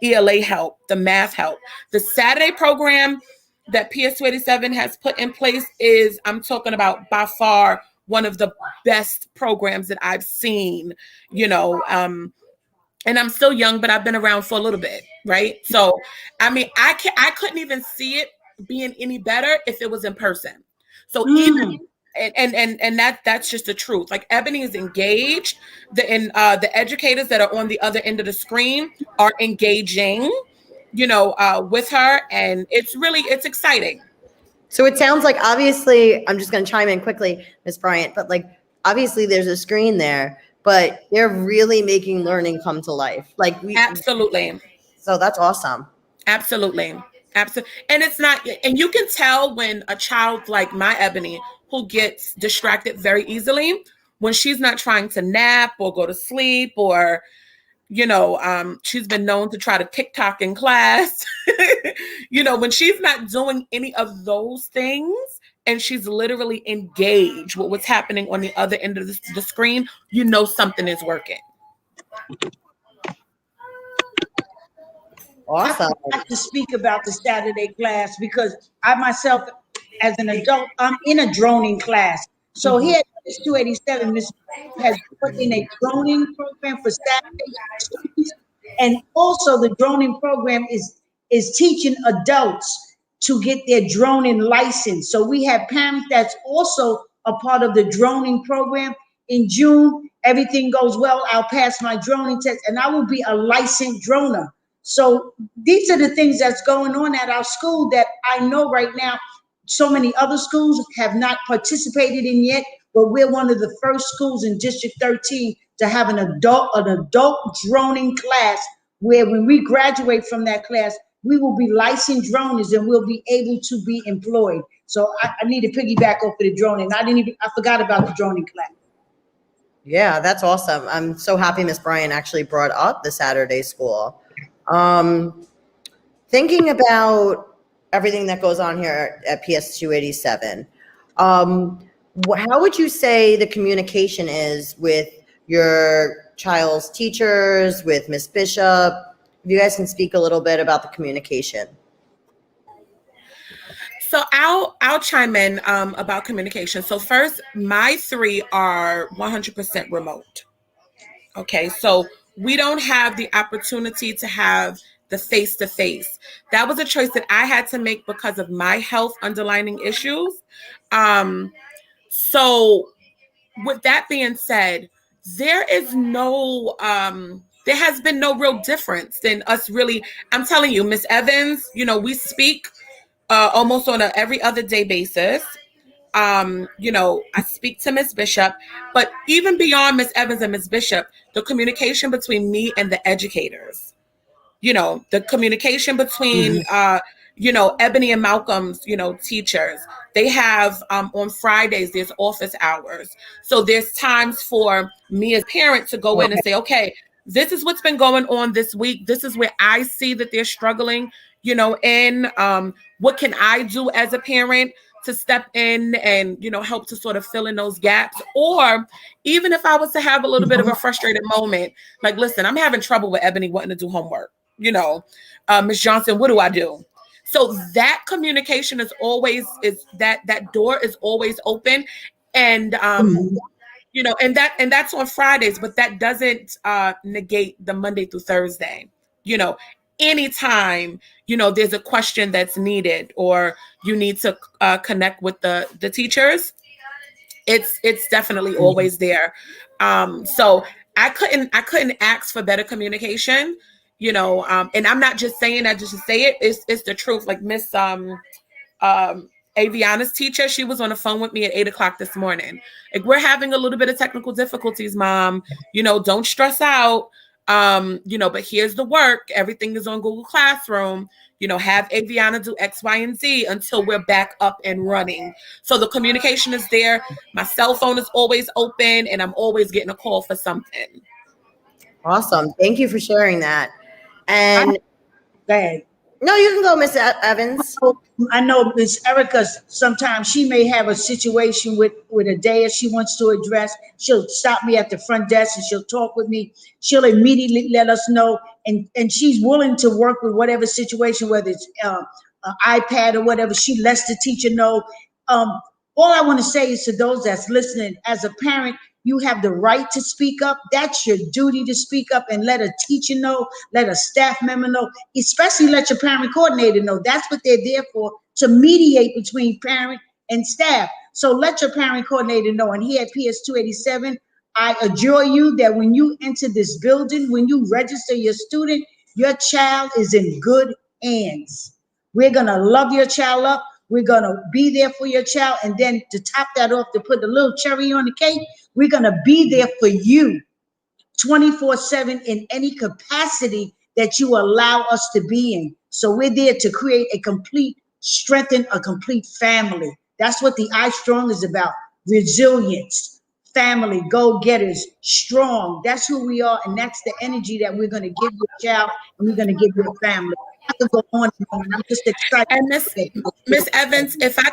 ELA help, the math help. The Saturday program that PS287 has put in place is, I'm talking about by far one of the best programs that I've seen, and I'm still young, but I've been around for a little bit, right? So, I mean, I couldn't even see it being any better if it was in person. So even and that's just the truth. Like, Ebony is engaged. The educators that are on the other end of the screen are engaging, with her, and it's exciting. So it sounds like, obviously, I'm just going to chime in quickly, Ms. Bryant, but like, obviously there's a screen there, but they're really making learning come to life. Absolutely. So that's awesome. Absolutely. And it's not, and you can tell when a child like my Ebony, who gets distracted very easily, when she's not trying to nap or go to sleep, or, she's been known to try to TikTok in class, when she's not doing any of those things, and she's literally engaged with what's happening on the other end of the screen, something is working. Awesome. I have to speak about the Saturday class because I myself, as an adult, I'm in a droning class. So here at 287, Ms. has put in a droning program for Saturday students, and also the droning program is teaching adults to get their droning license. So we have parents that's also a part of the droning program. In June, everything goes well, I'll pass my droning test, and I will be a licensed droner. So these are the things that's going on at our school that I know right now so many other schools have not participated in yet, but we're one of the first schools in District 13 to have an adult droning class, where when we graduate from that class, we will be licensed droners and we'll be able to be employed. So I need to piggyback off of the droning. I forgot about the droning class. Yeah, that's awesome. I'm so happy Miss Bryant actually brought up the Saturday school. thinking about everything that goes on here at PS 287, how would you say the communication is with your child's teachers, with Miss Bishop? If you guys can speak a little bit about the communication. So I'll chime in about communication. So first, my 3 are 100% remote. Okay, so we don't have the opportunity to have the face-to-face. That was a choice that I had to make because of my health underlying issues. So with that being said, there has been no real difference than us really. I'm telling you, Miss Evans, we speak almost on a every other day basis. I speak to Miss Bishop, but even beyond Miss Evans and Miss Bishop, the communication between me and the educators, the communication between, Ebony and Malcolm's, teachers, they have, on Fridays, there's office hours. So there's times for me as parent to go in and say, okay, this is what's been going on this week. This is where I see that they're struggling, what can I do as a parent to step in and, help to sort of fill in those gaps? Or even if I was to have a little bit of a frustrated moment, like, listen, I'm having trouble with Ebony wanting to do homework, Ms. Johnson, what do I do? So that communication is that door is always open. And, and that's on Fridays, but that doesn't negate the Monday through Thursday, anytime, there's a question that's needed or you need to connect with the teachers, it's definitely always there. So I couldn't ask for better communication, and I'm not just saying that just to say it. It's the truth. Like Miss Aviana's teacher, she was on the phone with me at 8:00 this morning. Like, we're having a little bit of technical difficulties, Mom. Don't stress out. But here's the work. Everything is on Google Classroom. Have Aviana do X, Y, and Z until we're back up and running. So the communication is there. My cell phone is always open, and I'm always getting a call for something. Awesome. Thank you for sharing that. And Go ahead. no, you can go, Miss Evans. I know Miss Erica, sometimes she may have a situation with a dais she wants to address. She'll stop me at the front desk and she'll talk with me. She'll immediately let us know. And she's willing to work with whatever situation, whether it's an iPad or whatever. She lets the teacher know. All I want to say is to those that's listening, as a parent, you have the right to speak up. That's your duty to speak up and let a teacher know, let a staff member know, especially let your parent coordinator know. That's what they're there for, to mediate between parent and staff. So let your parent coordinator know. And here at PS 287, I adjure you that when you enter this building, when you register your student, your child is in good hands. We're going to love your child up. We're going to be there for your child. And then to top that off, to put the little cherry on the cake, we're going to be there for you 24/7 in any capacity that you allow us to be in. So we're there to create strengthen a complete family. That's what the I Strong is about. Resilience, family, go-getters, strong. That's who we are. And that's the energy that we're going to give your child and we're going to give your family. I could go on and on. I'm just excited. And Miss Evans, if I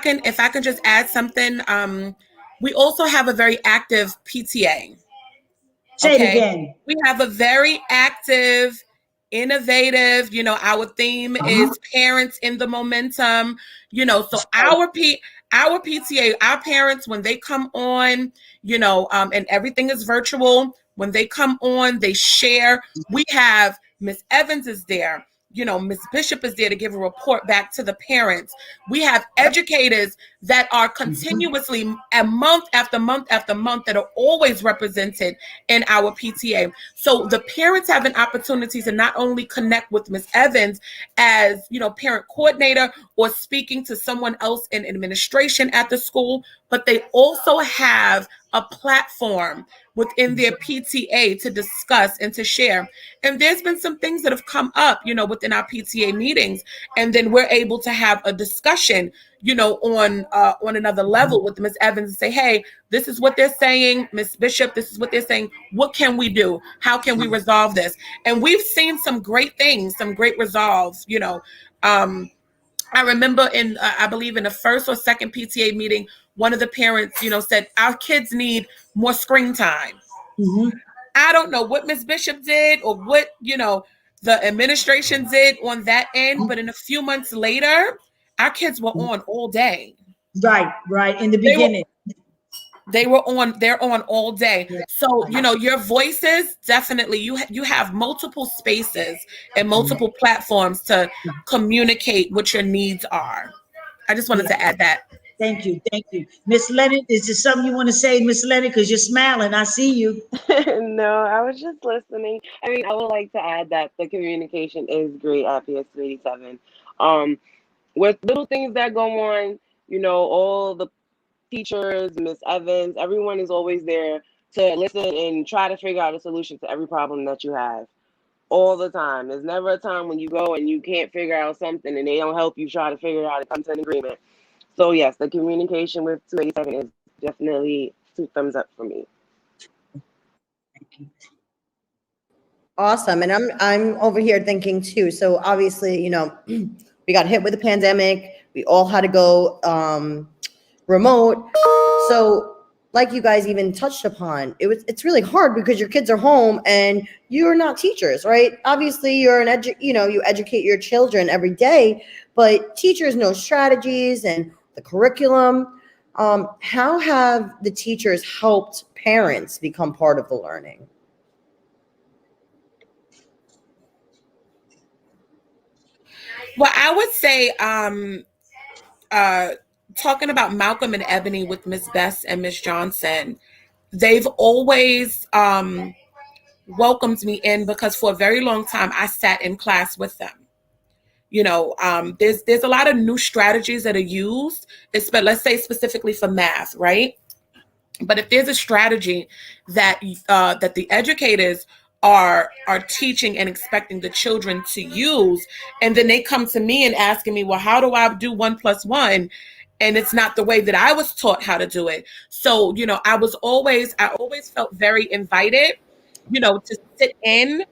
can just add something, we also have a very active PTA. Say it again. We have a very active, innovative, our theme is parents in the momentum, so our PTA, our parents, when they come on, and everything is virtual, when they come on, they share. We have Miss Evans is there. Ms. Bishop is there to give a report back to the parents. We have educators that are continuously, a month after month after month, that are always represented in our PTA. So the parents have an opportunity to not only connect with Ms. Evans as, parent coordinator or speaking to someone else in administration at the school, but they also have a platform within their PTA to discuss and to share. And there's been some things that have come up, within our PTA meetings. And then we're able to have a discussion, on another level with Ms. Evans and say, hey, this is what they're saying. Ms. Bishop, this is what they're saying. What can we do? How can we resolve this? And we've seen some great things, some great resolves, I remember in, I believe in the first or second PTA meeting, one of the parents, said our kids need more screen time. Mm-hmm. I don't know what Miss Bishop did or what, the administration did on that end, but in a few months later, our kids were on all day. Right. In the They were beginning. they're on all day. So, your voices, definitely, you have multiple spaces and multiple platforms to communicate what your needs are. I just wanted Yeah. to add that. Thank you. Miss Leonard, is there something you want to say, Miss Leonard? Because you're smiling. I see you. No, I was just listening. I mean, I would like to add that the communication is great at PS287. Um, with little things that go on, all the teachers, Miss Evans, everyone is always there to listen and try to figure out a solution to every problem that you have all the time. There's never a time when you go and you can't figure out something and they don't help you try to figure it out and come to an agreement. So yes, the communication with 287 is definitely 2 thumbs up for me. Awesome. And I'm over here thinking too. So obviously, we got hit with the pandemic. We all had to go remote. So like you guys even touched upon, it's really hard because your kids are home and you're not teachers, right? Obviously, you're you educate your children every day, but teachers know strategies and the curriculum. How have the teachers helped parents become part of the learning? Well, I would say, talking about Malcolm and Ebony with Miss Bess and Miss Johnson, they've always welcomed me in because for a very long time I sat in class with them. There's a lot of new strategies that are used, let's say specifically for math, right? But if there's a strategy that that the educators are teaching and expecting the children to use, and then they come to me and asking me, well, how do I do 1+1? And it's not the way that I was taught how to do it. So, I always felt very invited, to sit in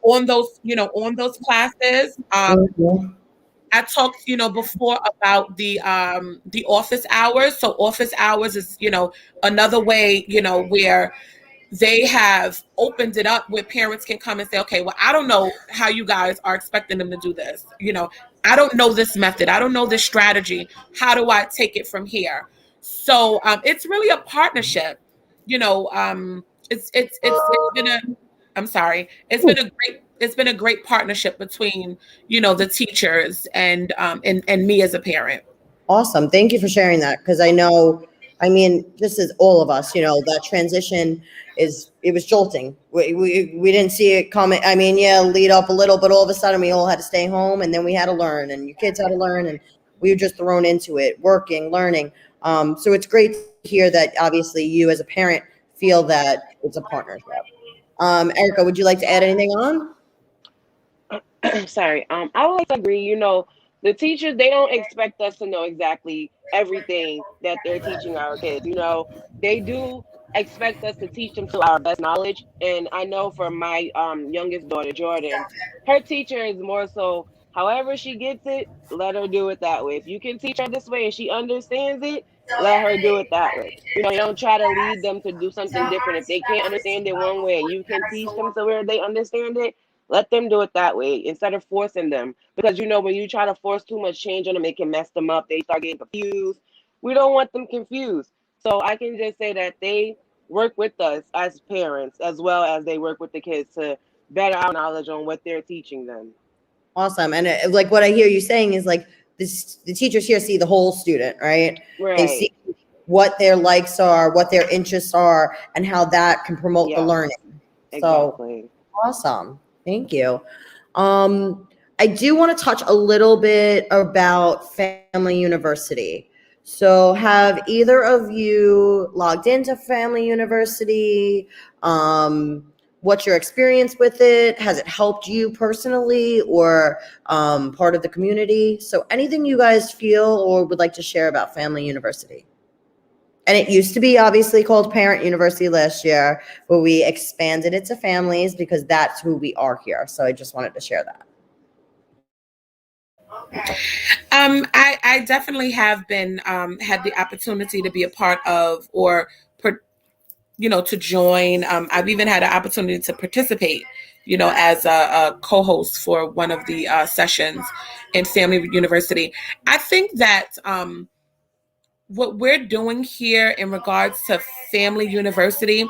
on those classes. I talked, before about the office hours. So office hours is, another way, where they have opened it up where parents can come and say, okay, well, I don't know how you guys are expecting them to do this. I don't know this method. I don't know this strategy. How do I take it from here? So it's really a partnership. It's been a I'm sorry. It's been a great partnership between, the teachers and me as a parent. Awesome. Thank you for sharing that. Because this is all of us, that transition it was jolting. We didn't see it coming. Lead up a little, but all of a sudden we all had to stay home and then we had to learn and your kids had to learn and we were just thrown into it, working, learning. So it's great to hear that obviously you as a parent feel that it's a partnership. Erica, would you like to add anything on? Sorry. I would like to agree. The teachers, they don't expect us to know exactly everything that they're teaching our kids. They do expect us to teach them to our best knowledge. And I know for my youngest daughter, Jordan, her teacher is more so, however she gets it, let her do it that way. If you can teach her this way and she understands it, let her do it that way. You don't try to lead them to do something different. If they can't understand it one way and you can teach them to where they understand it, let them do it that way instead of forcing them. Because when you try to force too much change on them, it can mess them up. They start getting confused. We don't want them confused. So I can just say that they work with us as parents as well as they work with the kids to better our knowledge on what they're teaching them. Awesome. And like what I hear you saying is like the teachers here see the whole student, right? Right. They see what their likes are, what their interests are, and how that can promote the learning. Exactly. So awesome. Thank you. I do want to touch a little bit about Family University. So have either of you logged into Family University? What's your experience with it? Has it helped you personally or part of the community? So anything you guys feel or would like to share about Family University? And it used to be obviously called Parent University last year, but we expanded it to families because that's who we are here. So I just wanted to share that. I definitely have been had the opportunity to be a part of or to join. I've even had an opportunity to participate, as a co-host for one of the sessions in Family University. I think that what we're doing here in regards to Family University,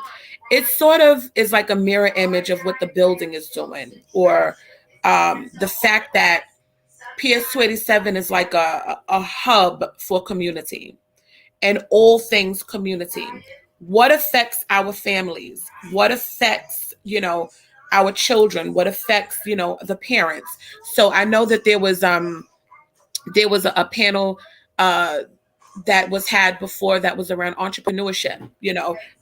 it sort of is like a mirror image of what the building is doing, or the fact that PS287 is like a hub for community and all things community. What affects our families? What affects, our children? What affects, the parents? So I know that there was a panel uh that was had before that was around entrepreneurship.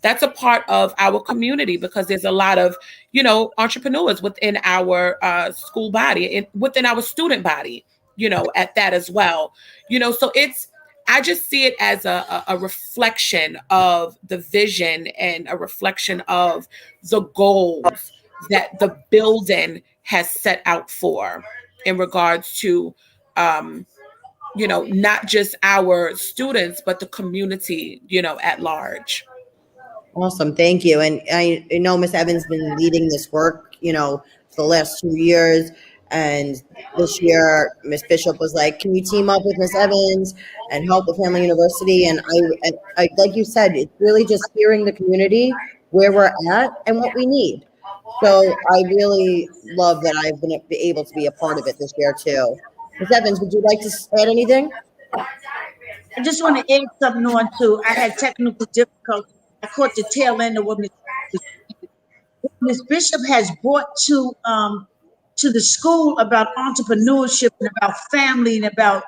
That's a part of our community because there's a lot of entrepreneurs within our school body and within our student body, at that as well. So I just see it as a reflection of the vision and a reflection of the goals that the building has set out for in regards to not just our students, but the community, at large. Awesome, thank you. And I know Miss Evans been leading this work, for the last 2 years. And this year, Miss Bishop was like, "Can you team up with Miss Evans and help with Family University?" And I, like you said, it's really just hearing the community where we're at and what we need. So I really love that I've been able to be a part of it this year too. Miss Evans, would you like to add anything? I just want to add something on too. I had technical difficulties. I caught the tail end of what Miss Bishop has brought to the school about entrepreneurship and about family and about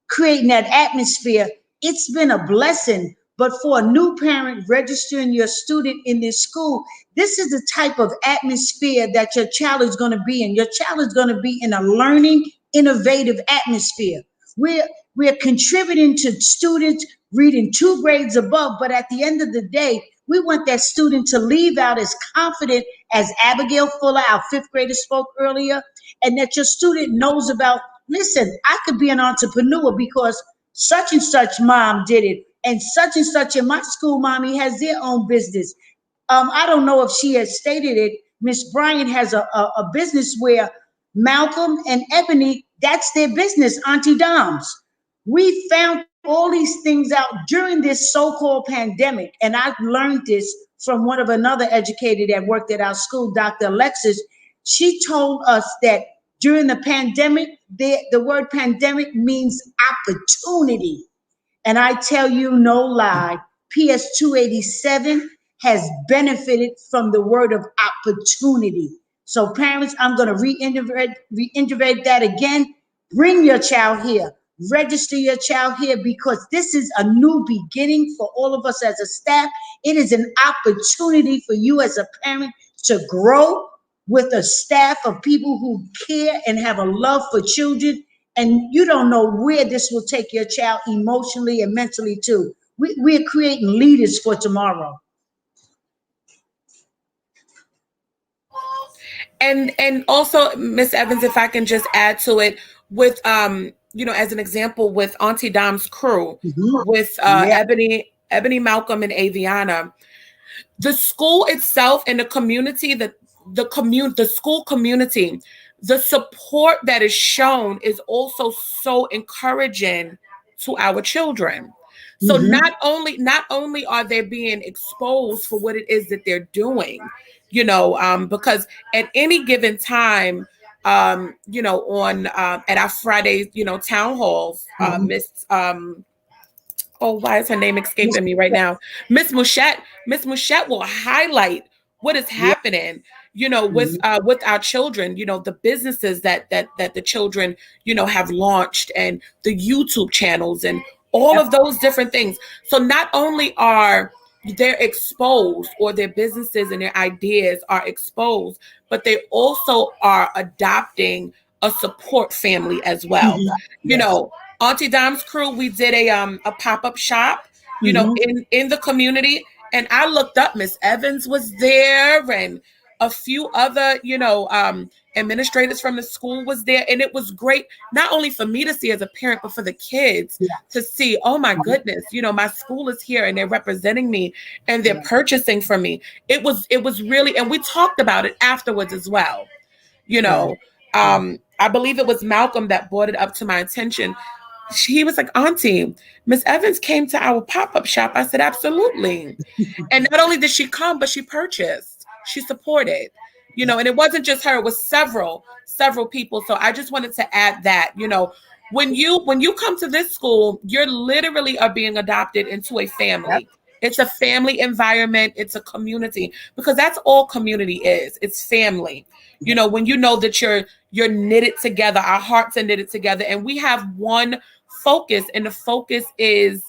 creating that atmosphere. It's been a blessing. But for a new parent registering your student in this school, this is the type of atmosphere that your child is going to be in. Your child is going to be in a learning, innovative atmosphere. We're contributing to students reading 2 grades above, but at the end of the day, we want that student to leave out as confident as Abigail Fuller, our 5th grader, spoke earlier, and that your student knows about, listen, I could be an entrepreneur because such and such mom did it, and such in my school, mommy has their own business. I don't know if she has stated it. Miss Bryant has a business where Malcolm and Ebony, that's their business, Auntie Dom's. We found all these things out during this so-called pandemic, and I've learned this from one of another educator that worked at our school, Dr. Alexis. She told us that during the pandemic, the word pandemic means opportunity. And I tell you no lie, PS287 has benefited from the word of opportunity. So parents, I'm going to reiterate that again. Bring your child here. Register your child here because this is a new beginning for all of us as a staff. It is an opportunity for you as a parent to grow with a staff of people who care and have a love for children. And you don't know where this will take your child emotionally and mentally too. We're creating leaders for tomorrow. And also, Miss Evans, if I can just add to it, with as an example, with Auntie Dom's crew, with Ebony, Malcolm, and Aviana, the school itself and the community, the school community, the support that is shown is also so encouraging to our children. So not only are they being exposed for what it is that they're doing, because at any given time, on at our Friday, town halls, Miss why is her name escaping me right now? Miss Mouchette will highlight what is happening, with our children, the businesses that the children, have launched, and the YouTube channels and all of those different things. So not only are they're exposed, or their businesses and their ideas are exposed, but they also are adopting a support family as well. Auntie Dom's crew, we did a pop-up shop, in the community, and I looked up, Miss Evans was there, and A few other, administrators from the school was there, and it was great not only for me to see as a parent, but for the kids to see, oh my goodness, my school is here and they're representing me and they're purchasing from me. It was really, and we talked about it afterwards as well. I believe it was Malcolm that brought it up to my attention. He was like, Auntie, Miss Evans came to our pop-up shop. I said, absolutely. And not only did she come, but she purchased, she supported, and it wasn't just her, it was several people. So I just wanted to add that, when you come to this school, you're literally are being adopted into a family. It's a family environment. It's a community, because that's all community is. It's family. When you know that you're knitted together, our hearts are knitted together, and we have one focus, and the focus is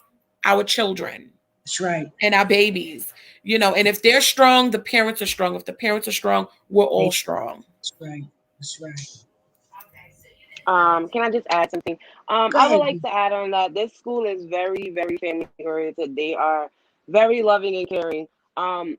our children. That's right. And our babies, and if they're strong, the parents are strong. If the parents are strong, we're all strong. That's right. That's right. Can I just add something? I would like to add on that this school is very, very family oriented. They are very loving and caring. I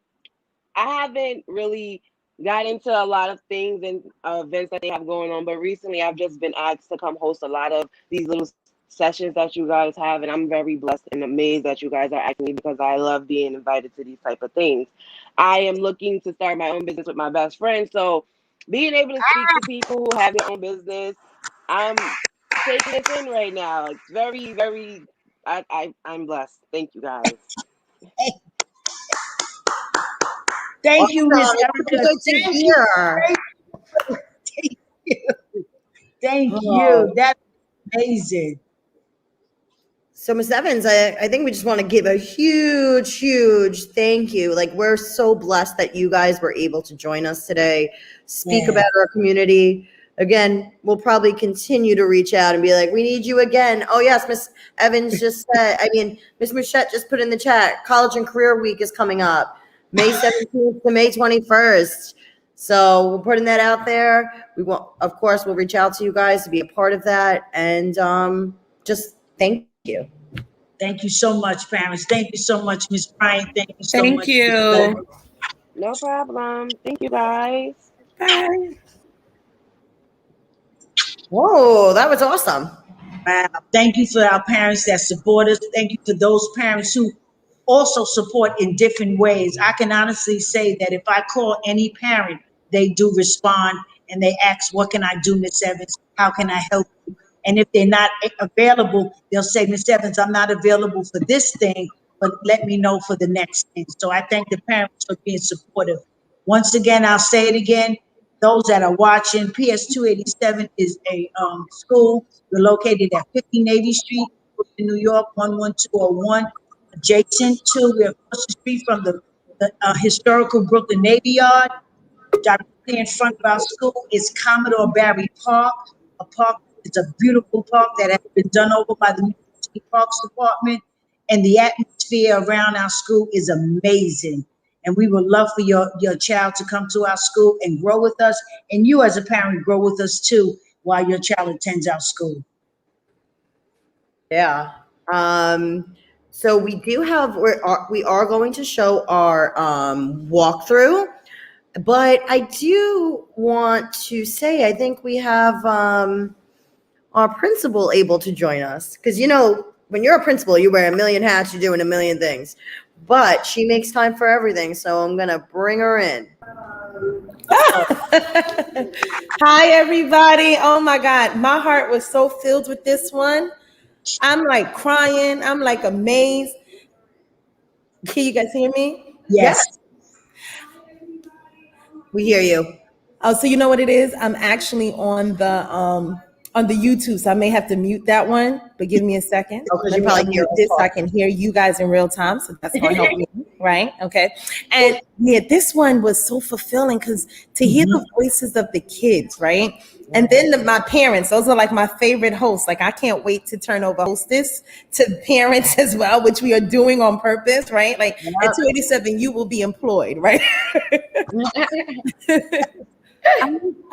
haven't really got into a lot of things and events that they have going on, but recently I've just been asked to come host a lot of these little sessions that you guys have, and I'm very blessed and amazed that you guys are asking me, because I love being invited to these type of things. I am looking to start my own business with my best friend, so being able to speak to people who have their own business, I'm taking this in right now. It's very, very, I'm blessed. Thank you guys. Thank you, Miss Erica. Thank you. That's amazing. So, Ms. Evans, I think we just want to give a huge thank you. Like, we're so blessed that you guys were able to join us today, speak about our community. Again, we'll probably continue to reach out and be like, we need you again. Oh, yes, Ms. Evans just said, Ms. Mouchette just put in the chat, College and Career Week is coming up, May 17th to May 21st. So we're putting that out there. Of course, we'll reach out to you guys to be a part of that. And just thank you. Thank you so much, parents. Thank you so much, Ms. Bryant. Thank you so much. Thank you. No problem. Thank you, guys. Bye. Whoa, that was awesome. Wow. Thank you for our parents that support us. Thank you for those parents who also support in different ways. I can honestly say that if I call any parent, they do respond and they ask, what can I do, Miss Evans? How can I help you? And if they're not available, they'll say, Miss Evans, I'm not available for this thing, but let me know for the next thing. So I thank the parents for being supportive. Once again, I'll say it again. Those that are watching, PS 287 is a school. We're located at 50 Navy Street, New York, 11201. Adjacent to, we're across the street from the historical Brooklyn Navy Yard. Directly in front of our school is Commodore Barry Park. A park is a beautiful park that has been done over by the New York City Parks Department. And the atmosphere around our school is amazing. And we would love for your child to come to our school and grow with us. And you as a parent grow with us too while your child attends our school. Yeah. So we do have, we are going to show our walkthrough, but I do want to say, I think we have our principal able to join us. Because, when you're a principal, you wear a million hats, you're doing a million things. But she makes time for everything, so I'm going to bring her in. Hi, everybody. Oh, my God. My heart was so filled with this one. I'm like crying. I'm like amazed. Can you guys hear me? Yes. We hear you. Oh, so you know what it is? I'm actually on the YouTube, so I may have to mute that one, but give me a second. Oh, because you probably hear this, so I can hear you guys in real time, so that's going to help me, right? Okay. And yeah, this one was so fulfilling because to hear the voices of the kids, right? And then my parents, those are like my favorite hosts. Like, I can't wait to turn over hostess to parents as well, which we are doing on purpose, right? Like at 287, you will be employed, right?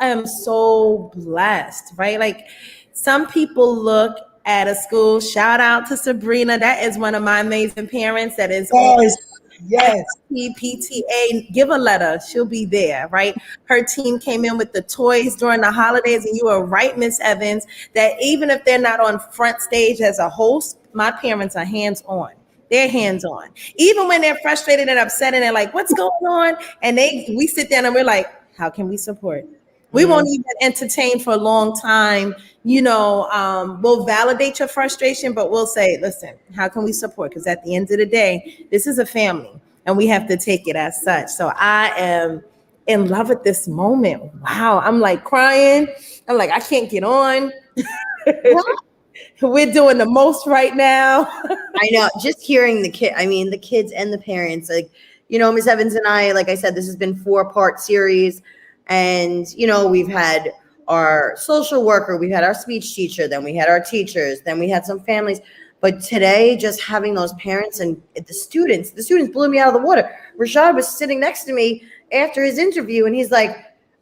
I am so blessed, right? Like, some people look at a school, shout out to Sabrina. That is one of my amazing parents that is Yes. PTA, give a letter. She'll be there, right? Her team came in with the toys during the holidays, and you are right, Miss Evans, that even if they're not on front stage as a host, my parents are hands-on. They're hands-on. Even when they're frustrated and upset and they're like, what's going on? And we sit down and we're like, how can we support? We won't even entertain for a long time. We'll validate your frustration, but we'll say, listen, how can we support? Because at the end of the day, this is a family and we have to take it as such. So I am in love with this moment. Wow. I'm like crying. I'm like, I can't get on. We're doing the most right now. I know, just hearing the kids and the parents, like, Ms. Evans and I, like I said, this has been 4-part series. And, we've had our social worker, we've had our speech teacher, then we had our teachers, then we had some families. But today, just having those parents and the students blew me out of the water. Rashad was sitting next to me after his interview, and he's like,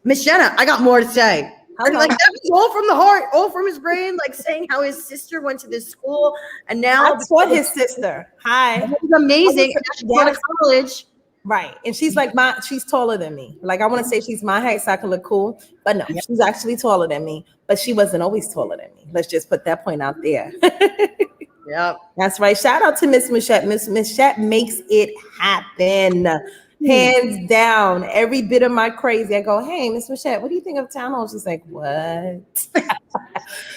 Miss Jenna, I got more to say. And like, that was all from the heart, all from his brain, like saying how his sister went to this school, and now I taught his sister. Hi. It was amazing. And now she's going to college. Right. And she's like she's taller than me. Like, I want to say she's my height so I can look cool, but no, she's actually taller than me, but she wasn't always taller than me. Let's just put that point out there. Yep. That's right. Shout out to Miss Michette. Miss Michette makes it happen. Hands down. Every bit of my crazy. I go, hey, Miss Michette, what do you think of town hall? She's like, what? And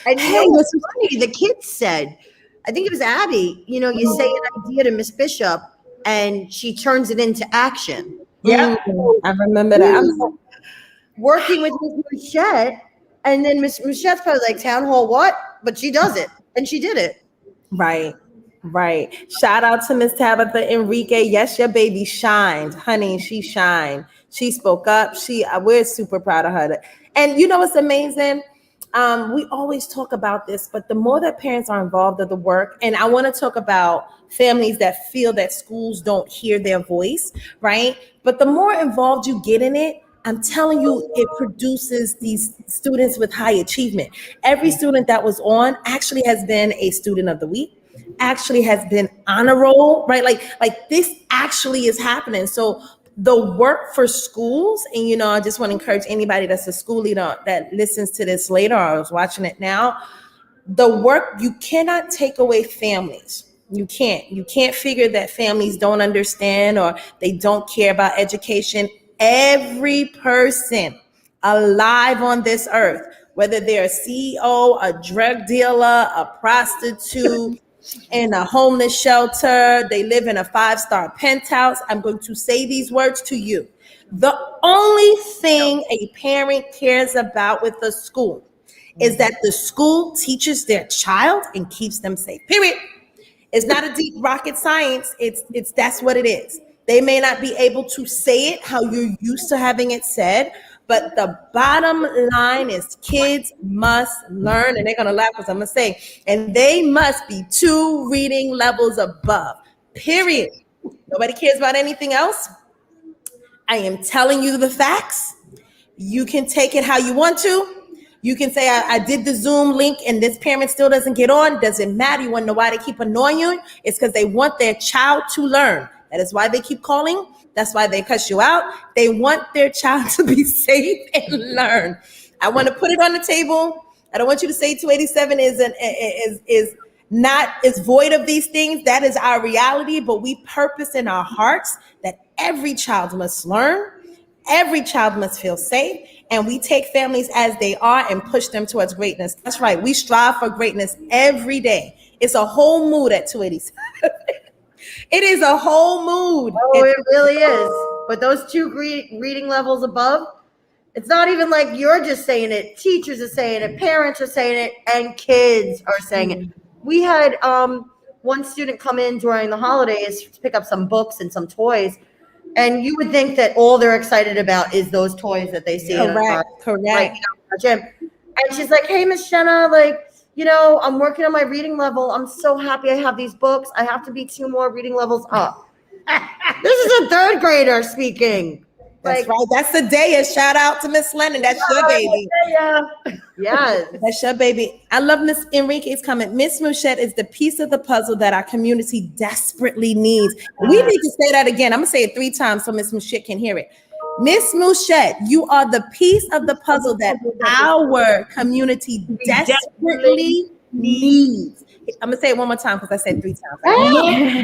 what's funny, the kids said, I think it was Abby, you say an idea to Miss Bishop and she turns it into action. Yeah. I remember that. Working with Miss Michette, and then Miss Michette's probably like, town hall what? But she does it. And she did it. Right. Shout out to Miss Tabitha Enrique. Yes, your baby shined. Honey, she shined. She spoke up. We're super proud of her. And what's amazing? We always talk about this, but the more that parents are involved in the work, and I want to talk about families that feel that schools don't hear their voice, right? But the more involved you get in it, I'm telling you, it produces these students with high achievement. Every student that was on actually has been a student of the week, actually has been honor roll, right? Like this actually is happening. So the work for schools, and I just want to encourage anybody that's a school leader that listens to this later or is watching it now, the work, you cannot take away families. You can't figure that families don't understand or they don't care about education. Every person alive on this earth, whether they're a CEO, a drug dealer, a prostitute, in a homeless shelter, they live in a 5-star penthouse, I'm going to say these words to you. The only thing a parent cares about with the school is that the school teaches their child and keeps them safe. Period. It's not a deep rocket science. It's that's what it is. They may not be able to say it how you're used to having it said, but the bottom line is kids must learn, and they're going to laugh because I'm going to say, and they must be 2 reading levels above, period. Nobody cares about anything else. I am telling you the facts. You can take it how you want to. You can say, I did the Zoom link and this parent still doesn't get on. Doesn't matter. You want to know why they keep annoying you? It's because they want their child to learn. That is why they keep calling. That's why they cuss you out. They want their child to be safe and learn. I want to put it on the table. I don't want you to say 287 is void of these things. That is our reality, but we purpose in our hearts that every child must learn. Every child must feel safe, and we take families as they are and push them towards greatness. That's right. We strive for greatness every day. It's a whole mood at 287. It is a whole mood. Oh, it really is. But those 2 reading levels above, it's not even like you're just saying it. Teachers are saying it. Parents are saying it. And kids are saying it. We had one student come in during the holidays to pick up some books and some toys. And you would think that all they're excited about is those toys that they see in our gym. And she's like, hey, Miss Jenna, I'm working on my reading level. I'm so happy I have these books. I have to be 2 more reading levels up. This is a 3rd grader speaking. That's Like, right. That's the day. Shout out to Miss Lennon. That's your baby. yes. That's your baby. I love Miss Enrique's comment. Miss Mouchette is the piece of the puzzle that our community desperately needs. We need to say that again. I'm gonna say it 3 times so Miss Mouchette can hear it. Miss Mouchette, you are the piece of the puzzle that our community desperately needs. I'm gonna say it one more time because I said 3 times.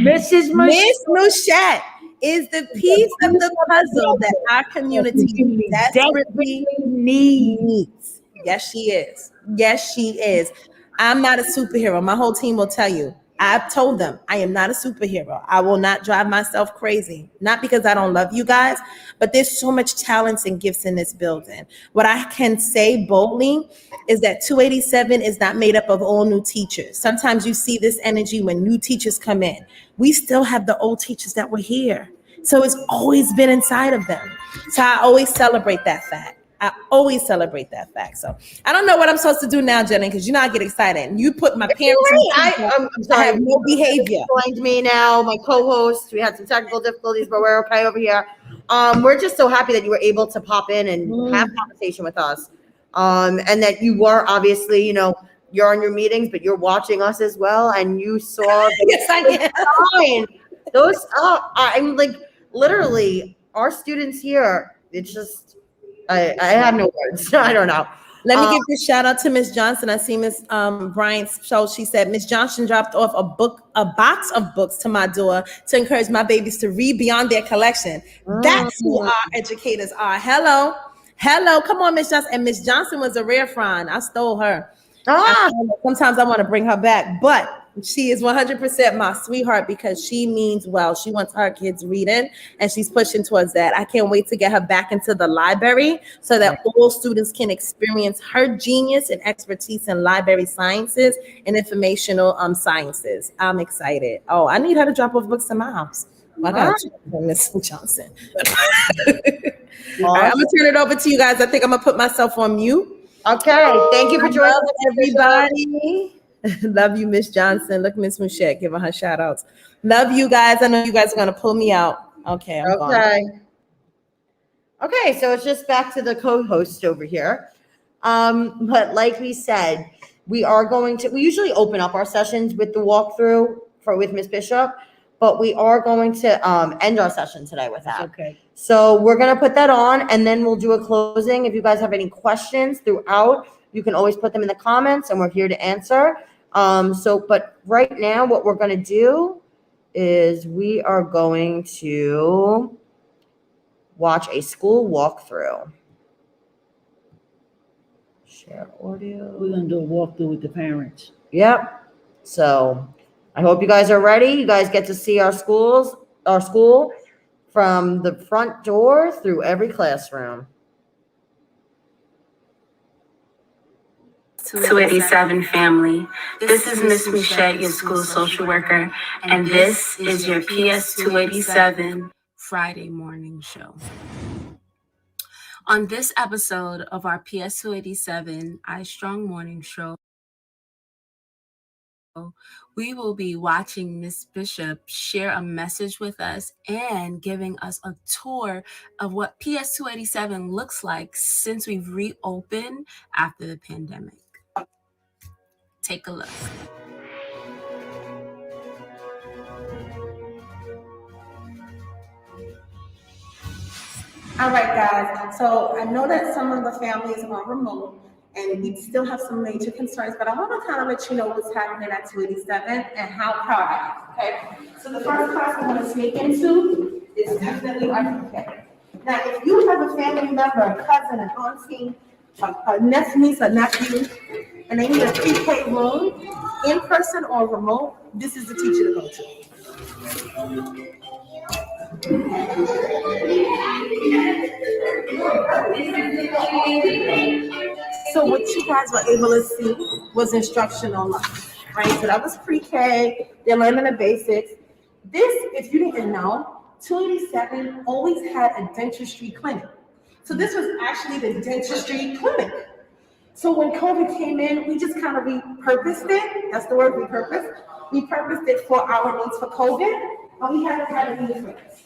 Mrs. Miss Mouchette is the piece of the puzzle that our community desperately needs. Yes, she is. Yes, she is. I'm not a superhero. My whole team will tell you. I've told them I am not a superhero. I will not drive myself crazy. Not because I don't love you guys, but there's so much talents and gifts in this building. What I can say boldly is that 287 is not made up of all new teachers. Sometimes you see this energy when new teachers come in. We still have the old teachers that were here. So it's always been inside of them. So I always celebrate that fact. I always celebrate that fact. So I don't know what I'm supposed to do now, Jenny, because you know I get excited. And you put my parents I'm I sorry. have no behavior. Joined me now, my co-host. We had some technical difficulties, but we're okay over here. We're just so happy that you were able to pop in and have a conversation with us. And that you were obviously, you're on your meetings, but you're watching us as well. And you saw Yes, I am. those. I'm like, literally, our students here. It's just. I have no words. I don't know. Let me give this shout out to Miss Johnson. I see Miss Bryant's show. She said Miss Johnson dropped off a box of books to my door to encourage my babies to read beyond their collection. That's who our educators are. Hello. Come on, Miss Johnson. And Miss Johnson was a rare find. I stole her. Sometimes I want to bring her back, but she is 100% my sweetheart because she means well. She wants her kids reading and she's pushing towards that. I can't wait to get her back into the library so that all students can experience her genius and expertise in library sciences and informational sciences. I'm excited. Oh, I need her to drop off books to my house. I got Miss Johnson. All right, I'm gonna turn it over to you guys. I think I'm gonna put myself on mute. Okay, thank you for joining us, everybody. Love you, Miss Johnson. Look, Miss Mouchette, give her shout outs. Love you guys. I know you guys are gonna pull me out. Okay, I'm gone. Okay, so it's just back to the co-host over here. But like we said, we usually open up our sessions with the walkthrough with Miss Bishop, but we are going to end our session today with that. Okay. So we're going to put that on and then we'll do a closing. If you guys have any questions throughout, you can always put them in the comments and we're here to answer. But right now what we're going to do is we are going to watch a school walkthrough. Share audio. We're going to do a walkthrough with the parents. Yep. So I hope you guys are ready. You guys get to see our school from the front door through every classroom. 287 family. This is Miss Mouchette, your school social worker, and this is your PS 287 Friday morning show. On this episode of our PS 287 I Strong morning show, we will be watching Miss Bishop share a message with us and giving us a tour of what PS 287 looks like since we've reopened after the pandemic. Take a look. All right, guys. So I know that some of the families are remote and we still have some major concerns, but I want to kind of let you know what's happening at 287 and how proud I am, okay? So the first class I'm going to sneak into is definitely our pre-K. Now, if you have a family member, a cousin, an auntie, a niece, a nephew, and they need a pre-K room, in person or remote, this is the teacher to go to. So what you guys were able to see was instruction online, right? So that was pre-K, they're learning the basics. This, if you didn't know, 287 always had a dentistry clinic. So this was actually the dentistry clinic. So when COVID came in, we just kind of repurposed it. That's the word, repurposed. We purposed it for our needs for COVID, and we haven't had a need for this.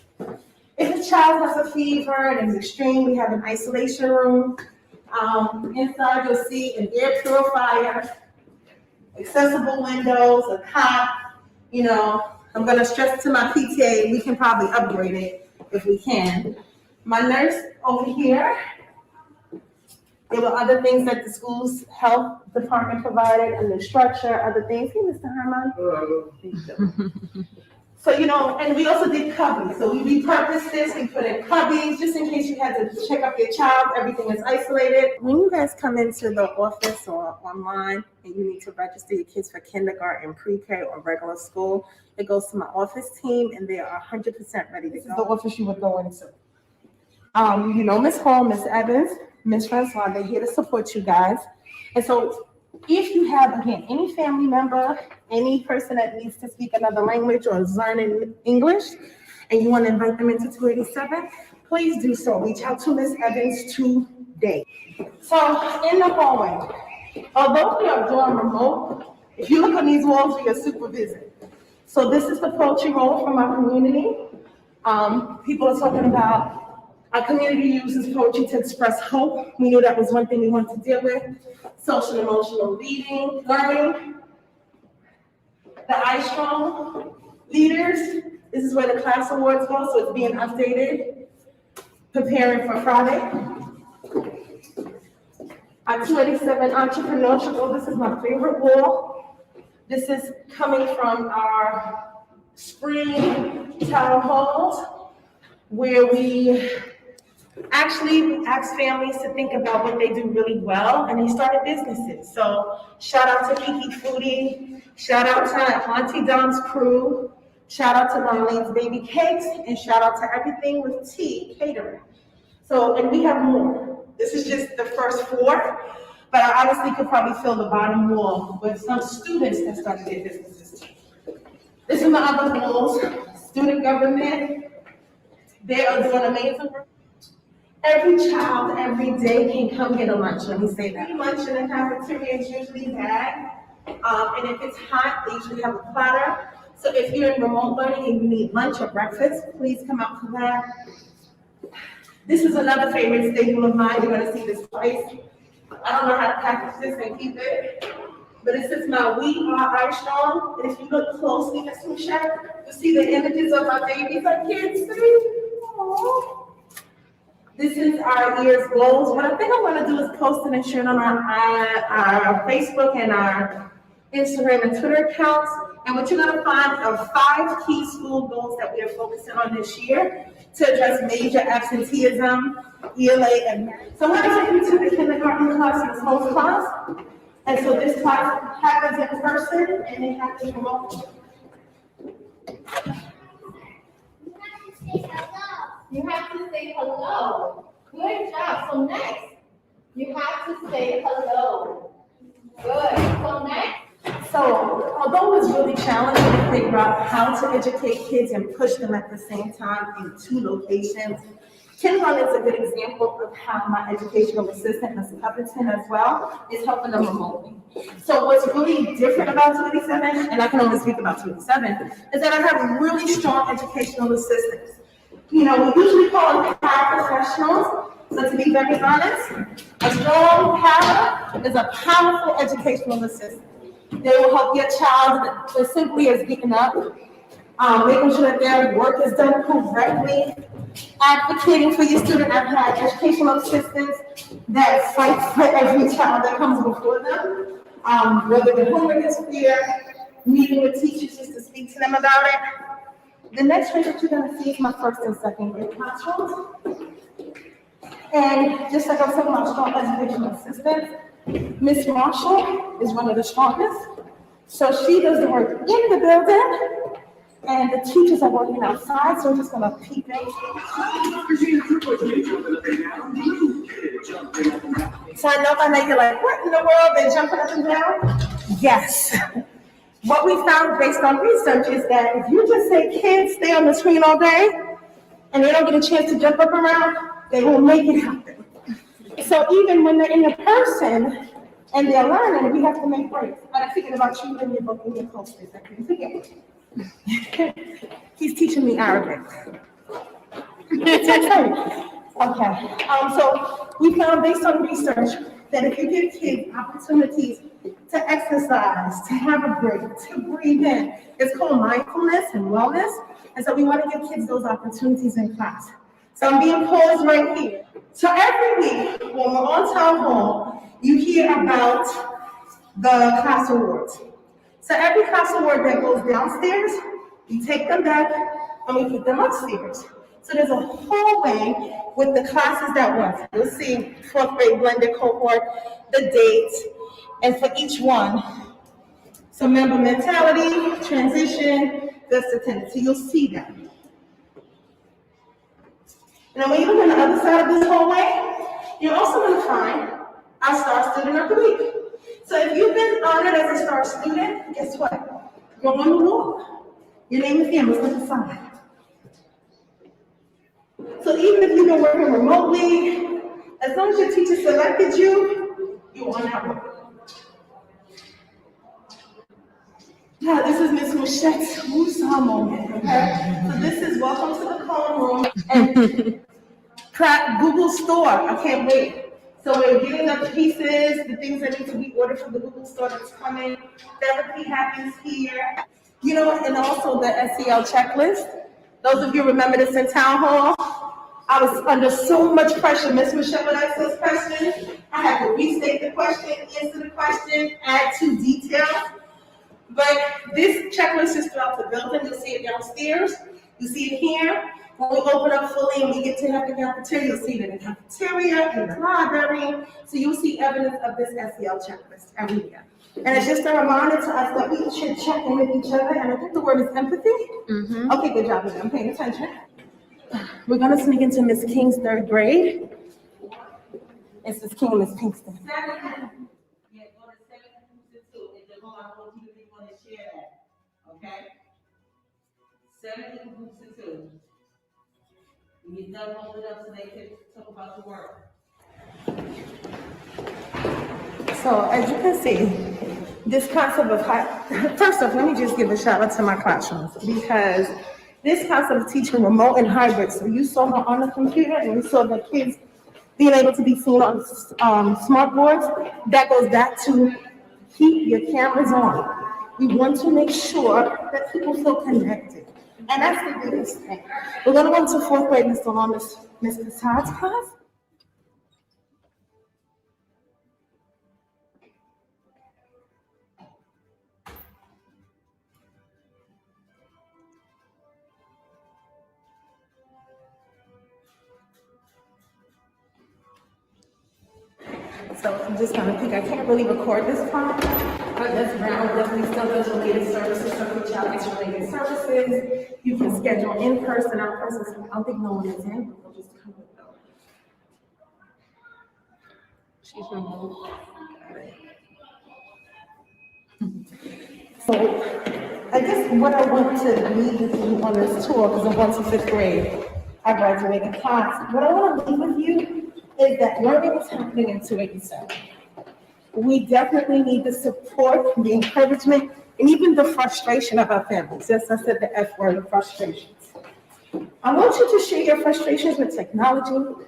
If a child has a fever and is extreme, we have an isolation room. Inside you'll see an air purifier, accessible windows, a cot. You know, I'm gonna stress to my PTA, we can probably upgrade it if we can. My nurse over here, there were other things that the school's health department provided, and the structure, other things. Hey, Mr. Herman. So, you know, and we also did cubbies. So we repurposed this, we put in cubbies, just in case you had to check up your child, everything is isolated. When you guys come into the office or online and you need to register your kids for kindergarten, pre-K, or regular school, it goes to my office team and they are 100% ready to go. This is the office you would go into. You know, Miss Hall, Miss Evans, Miss Francois, they're here to support you guys. And so if you have, again, any family member, any person that needs to speak another language or is learning English, and you want to invite them into 287, please do so. Reach out to Miss Evans today. So in the hallway, although we are doing remote, if you look on these walls, we are supervision. So this is the poetry roll from our community. People are talking about our community uses poetry to express hope. We knew that was one thing we wanted to deal with. Social and emotional learning. The iStrong leaders. This is where the class awards go, so it's being updated. Preparing for Friday. Our 287 entrepreneurship. Oh, this is my favorite wall. This is coming from our spring town halls, where we actually asked families to think about what they do really well, and they started businesses. So shout out to Kiki Foodie, shout out to Auntie Dom's crew, shout out to Marlene's Baby Cakes, and shout out to Everything with Tea Catering. So, and we have more. This is just the first 4, but I honestly could probably fill the bottom wall with some students that started their businesses. This is my other walls, student government. They are doing amazing work. Every child, every day can come get a lunch. Let me say that. Lunch in the cafeteria is usually bagged. And if it's hot, they usually have a platter. So if you're in remote learning and you need lunch or breakfast, please come out for that. This is another favorite staple of mine. You're gonna see this twice. I don't know how to package this and keep it, but this is my We Are iStrong. And if you look closely, Ms. Michelle, you see the images of my babies. I can't see. Aww. This is our year's goals. What I think I'm gonna do is post it and share it on our Facebook and our Instagram and Twitter accounts. And what you're gonna find are 5 key school goals that we are focusing on this year to address major absenteeism, ELA, and merit. So I'm gonna take you to the kindergarten class and this whole class. And so this class happens in person and it happens remotely. You have to say hello. Good job. So next, you have to say hello. Good. So next. So although it's really challenging to figure out how to educate kids and push them at the same time in 2 locations, kindergarten is a good example of how my educational assistant, Ms. Pepperton, as well, is helping them remotely. So what's really different about 287, and I can only speak about 287, is that I have really strong educational assistants. You know, we usually call them paraprofessionals, but to be very honest, a strong para is a powerful educational assistant. They will help your child as simply as getting up, making sure that their work is done correctly, advocating for your student. I've had educational assistants that fight for every child that comes before them, whether the homework is clear, meeting with teachers just to speak to them about it. The next grade that you're gonna see is my 1st and 2nd grade classrooms. And just like I was talking about strong educational assistants, Miss Marshall is one of the strongest. So she does the work in the building, and the teachers are working outside, so we're just gonna peek in. So I know by now you're like, what in the world, they're jumping up and down? Yes. What we found based on research is that if you just say kids stay on the screen all day and they don't get a chance to jump up around, they won't make it happen. So even when they're in the person and they're learning, we have to make breaks. But I figured about you and your book and your posters. I couldn't forget. He's teaching me Arabic. Okay. So we found based on research that if you give kids opportunities to exercise, to have a break, to breathe in, it's called mindfulness and wellness. And so we want to give kids those opportunities in class. So I'm being paused right here. So every week when we're on town hall, you hear about the class awards. So every class award that goes downstairs, we take them back and we put them upstairs. So there's a hallway with the classes that won. You'll see fourth grade blended cohort, the dates, and for each one, so member mentality, transition, just attendance. So you'll see that. And then when you look on the other side of this hallway, you're also going to find our Star Student of the Week. So if you've been honored as a Star Student, guess what? You're on the wall. Your name and family's on the side. So even if you've been working remotely, as long as your teacher selected you, you're on that road. Yeah, this is Miss Mouchette's woosah moment, okay? So this is welcome to the cone room and Google Store. I can't wait. So we're getting up pieces, the things that need to be ordered from the Google Store that's coming. Therapy happens here. You know, and also the SEL checklist. Those of you remember this in town hall. I was under so much pressure. Miss Michelle would ask those questions. I had to restate the question, answer the question, add 2 details. But this checklist is throughout the building. You'll see it downstairs. You see it here. When we open up fully and we get to have the cafeteria, you'll see it in the cafeteria, in the library. So you'll see evidence of this SEL checklist every year. And it's just a reminder to us that we should check in with each other. And I think the word is empathy. Mm-hmm. Okay, good job. I'm paying attention. We're going to sneak into Miss King's 3rd grade. It's Miss King and Miss Pinkston. Okay? 7 equal groups of 2. When you're done, hold it up so they can talk about the work. So as you can see, this concept of first off, let me just give a shout out to my classrooms because this concept of teaching remote and hybrid. So you saw her on the computer and you saw the kids being able to be seen on smart boards. That goes back to keep your cameras on. We want to make sure that people feel connected. And that's the biggest thing. We're going to go into 4th grade and still on Miss Cassad's class. So I'm just going to pick, I can't really record this part, but this round definitely still does related services, so reach out to related services. You can schedule in person, out person, so I don't think no one is in, but we'll just come with them. She's remote. So I guess what I want to leave with you on this tour, because I'm going to 5th grade, I graduated class. What I want to leave with you is that learning is happening in 287. We definitely need the support, the encouragement, and even the frustration of our families. Yes, I said the F word, of frustrations. I want you to share your frustrations with technology,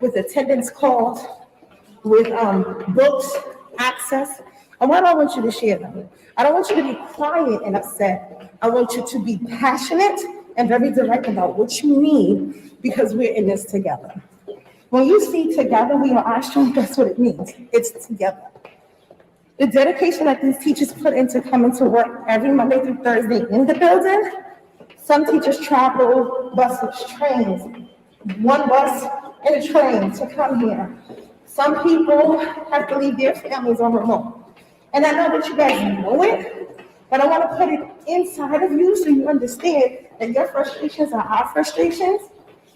with attendance calls, with books, access. And what I want you to share them. I don't want you to be quiet and upset. I want you to be passionate and very direct about what you need because we're in this together. When you see together, we are our strength, that's what it means. It's together. The dedication that these teachers put into coming to work every Monday through Thursday in the building, some teachers travel buses, trains, one bus and a train to come here. Some people have to leave their families on remote. And I know that you guys know it, but I want to put it inside of you so you understand that your frustrations are our frustrations,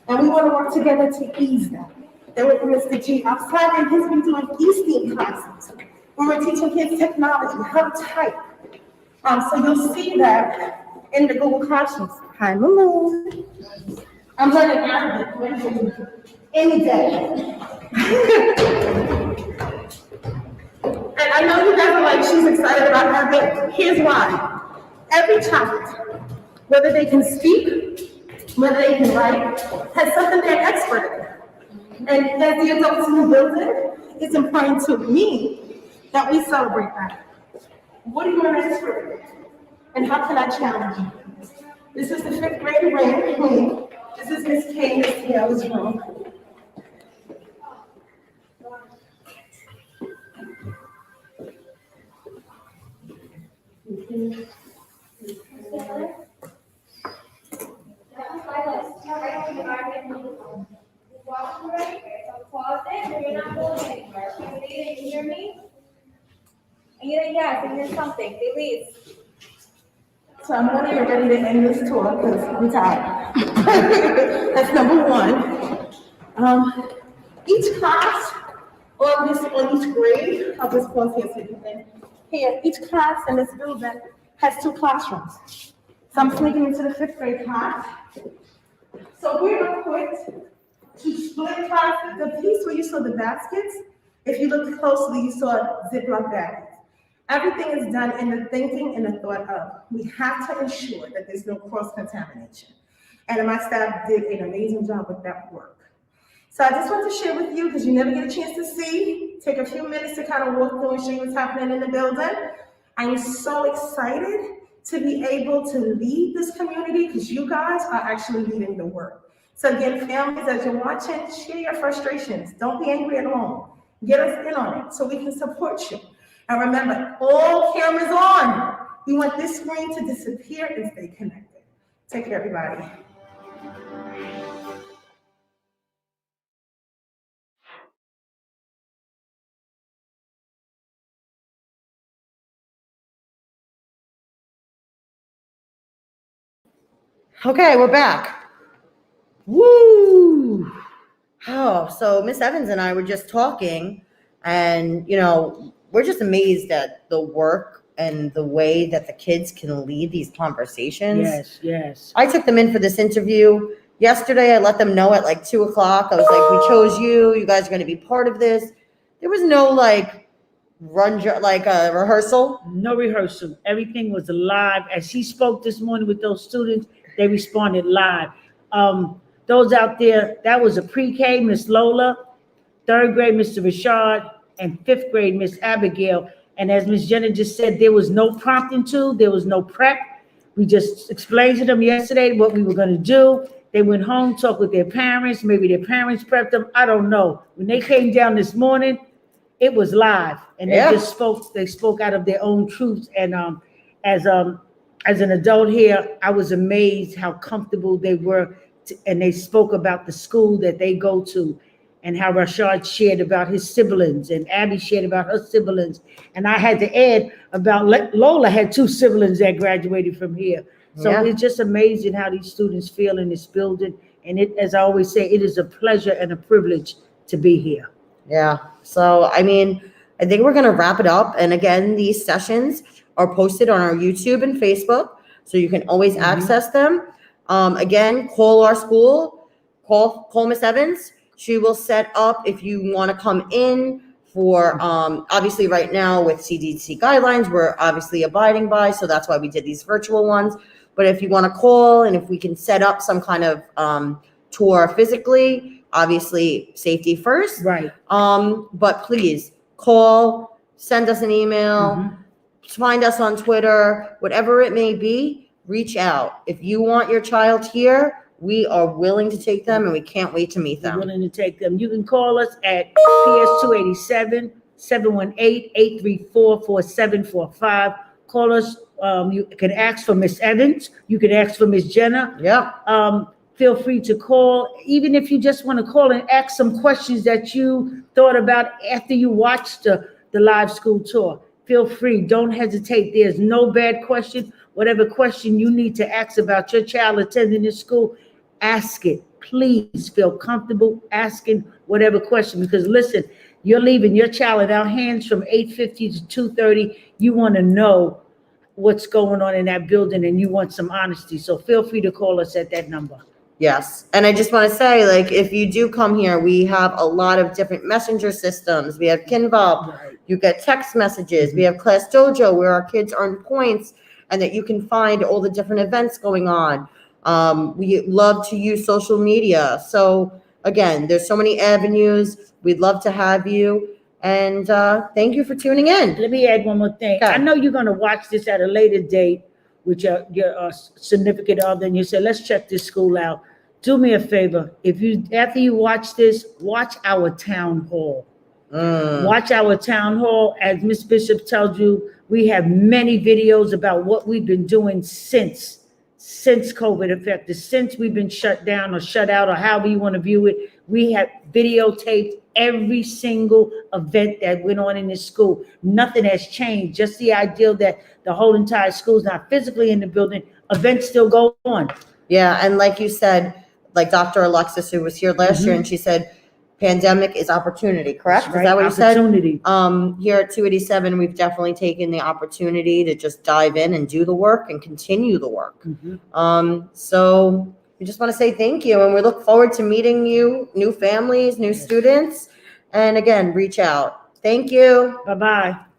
and we want to work together to ease them. Then with Mr. G outside, and he's been doing e-STEAM classes, where we're teaching kids technology, how to type. So you'll see that in the Google Classrooms. Hi, Mamoon. I'm learning Arabic any day. And I know you guys are like, she's excited about Arabic. Here's why. Every child, whether they can speak, whether they can write, has something they're expert in. And as the adults in the building, it's important to me that we celebrate that. What are you an expert in? And how can I challenge you? This is the 5th grade room. This is Miss K, Miss Taylor's room. Yes, and here's something, release. So I'm going to get ready to end this tour because I'm tired. That's number one. Each class on each grade, I'll just pause here so you can here, each class in this building has 2 classrooms. So I'm sneaking into the 5th grade class. So we're equipped to split classes. The piece where you saw the baskets, if you looked closely, you saw Ziploc bags. Everything is done in the thinking and the thought of. We have to ensure that there's no cross-contamination. And my staff did an amazing job with that work. So I just want to share with you, because you never get a chance to see, take a few minutes to kind of walk through and show you what's happening in the building. I'm so excited to be able to lead this community because you guys are actually leading the work. So again, families, as you're watching, share your frustrations. Don't be angry at home. Get us in on it so we can support you. And remember, all cameras on. We want this screen to disappear and stay connected. Take care, everybody. Okay, we're back. Woo! Oh, so Miss Evans and I were just talking, and we're just amazed at the work and the way that the kids can lead these conversations. Yes. I took them in for this interview yesterday. I let them know at like 2:00. I was like, we chose you. You guys are going to be part of this. There was no rehearsal. No rehearsal. Everything was live. As she spoke this morning with those students, they responded live. Those out there, that was a pre-K, Miss Lola, 3rd grade, Mr. Richard, and 5th grade, Miss Abigail. And as Miss Jenna just said, there was no prompting tool, there was no prep. We just explained to them yesterday what we were going to do. They went home, talked with their parents. Maybe their parents prepped them. I don't know. When they came down this morning, it was live, and they just spoke. They spoke out of their own truths. And as an adult here, I was amazed how comfortable they were, and they spoke about the school that they go to, and how Rashad shared about his siblings, and Abby shared about her siblings, and I had to add about Lola had 2 siblings that graduated from here. So it's just amazing how these students feel in this building, and it, as I always say, it is a pleasure and a privilege to be here. Yeah. So, I think we're going to wrap it up. And again, these sessions are posted on our YouTube and Facebook, so you can always access them. Again, call our school, call Miss Evans. She will set up if you want to come in for, obviously right now with CDC guidelines, we're obviously abiding by, so that's why we did these virtual ones. But if you want to call and if we can set up some kind of tour physically, obviously safety first. Right. But please call, send us an email, find us on Twitter, whatever it may be, reach out. If you want your child here, we are willing to take them and we can't wait to meet them. We're willing to take them. You can call us at PS287 718-834-4745. Call us. You can ask for Miss Evans. You can ask for Miss Jenna. Yeah. Feel free to call, even if you just want to call and ask some questions that you thought about after you watched the live school tour. Feel free. Don't hesitate. There's no bad question. Whatever question you need to ask about your child attending this school, ask it. Please feel comfortable asking whatever question, because listen, you're leaving your child in our hands from 8:50 to 2:30. You want to know what's going on in that building and you want some honesty. So feel free to call us at that number. Yes. And I just want to say, if you do come here, we have a lot of different messenger systems. We have Kinvolv. You get text messages. We have Class Dojo where our kids earn points and that you can find all the different events going on. We love to use social media. So again, there's so many avenues. We'd love to have you. And thank you for tuning in. Let me add one more thing. Okay. I know you're going to watch this at a later date with your significant other, and you say, let's check this school out. Do me a favor. After you watch this, watch our town hall. Watch our town hall. As Miss Bishop tells you, we have many videos about what we've been doing since COVID affected, since we've been shut down or shut out, or however you want to view it. We have videotaped every single event that went on in this school. Nothing has changed. Just the idea that the whole entire school is not physically in the building, events still go on. Yeah, and like you said, like Dr. Alexis, who was here last year, and she said, pandemic is opportunity, correct? That's right, Is that what you said? opportunity. Here at 287, we've definitely taken the opportunity to just dive in and do the work and continue the work. So we just want to say thank you, and we look forward to meeting you, new families, new students, and again, reach out. Thank you. Bye-bye.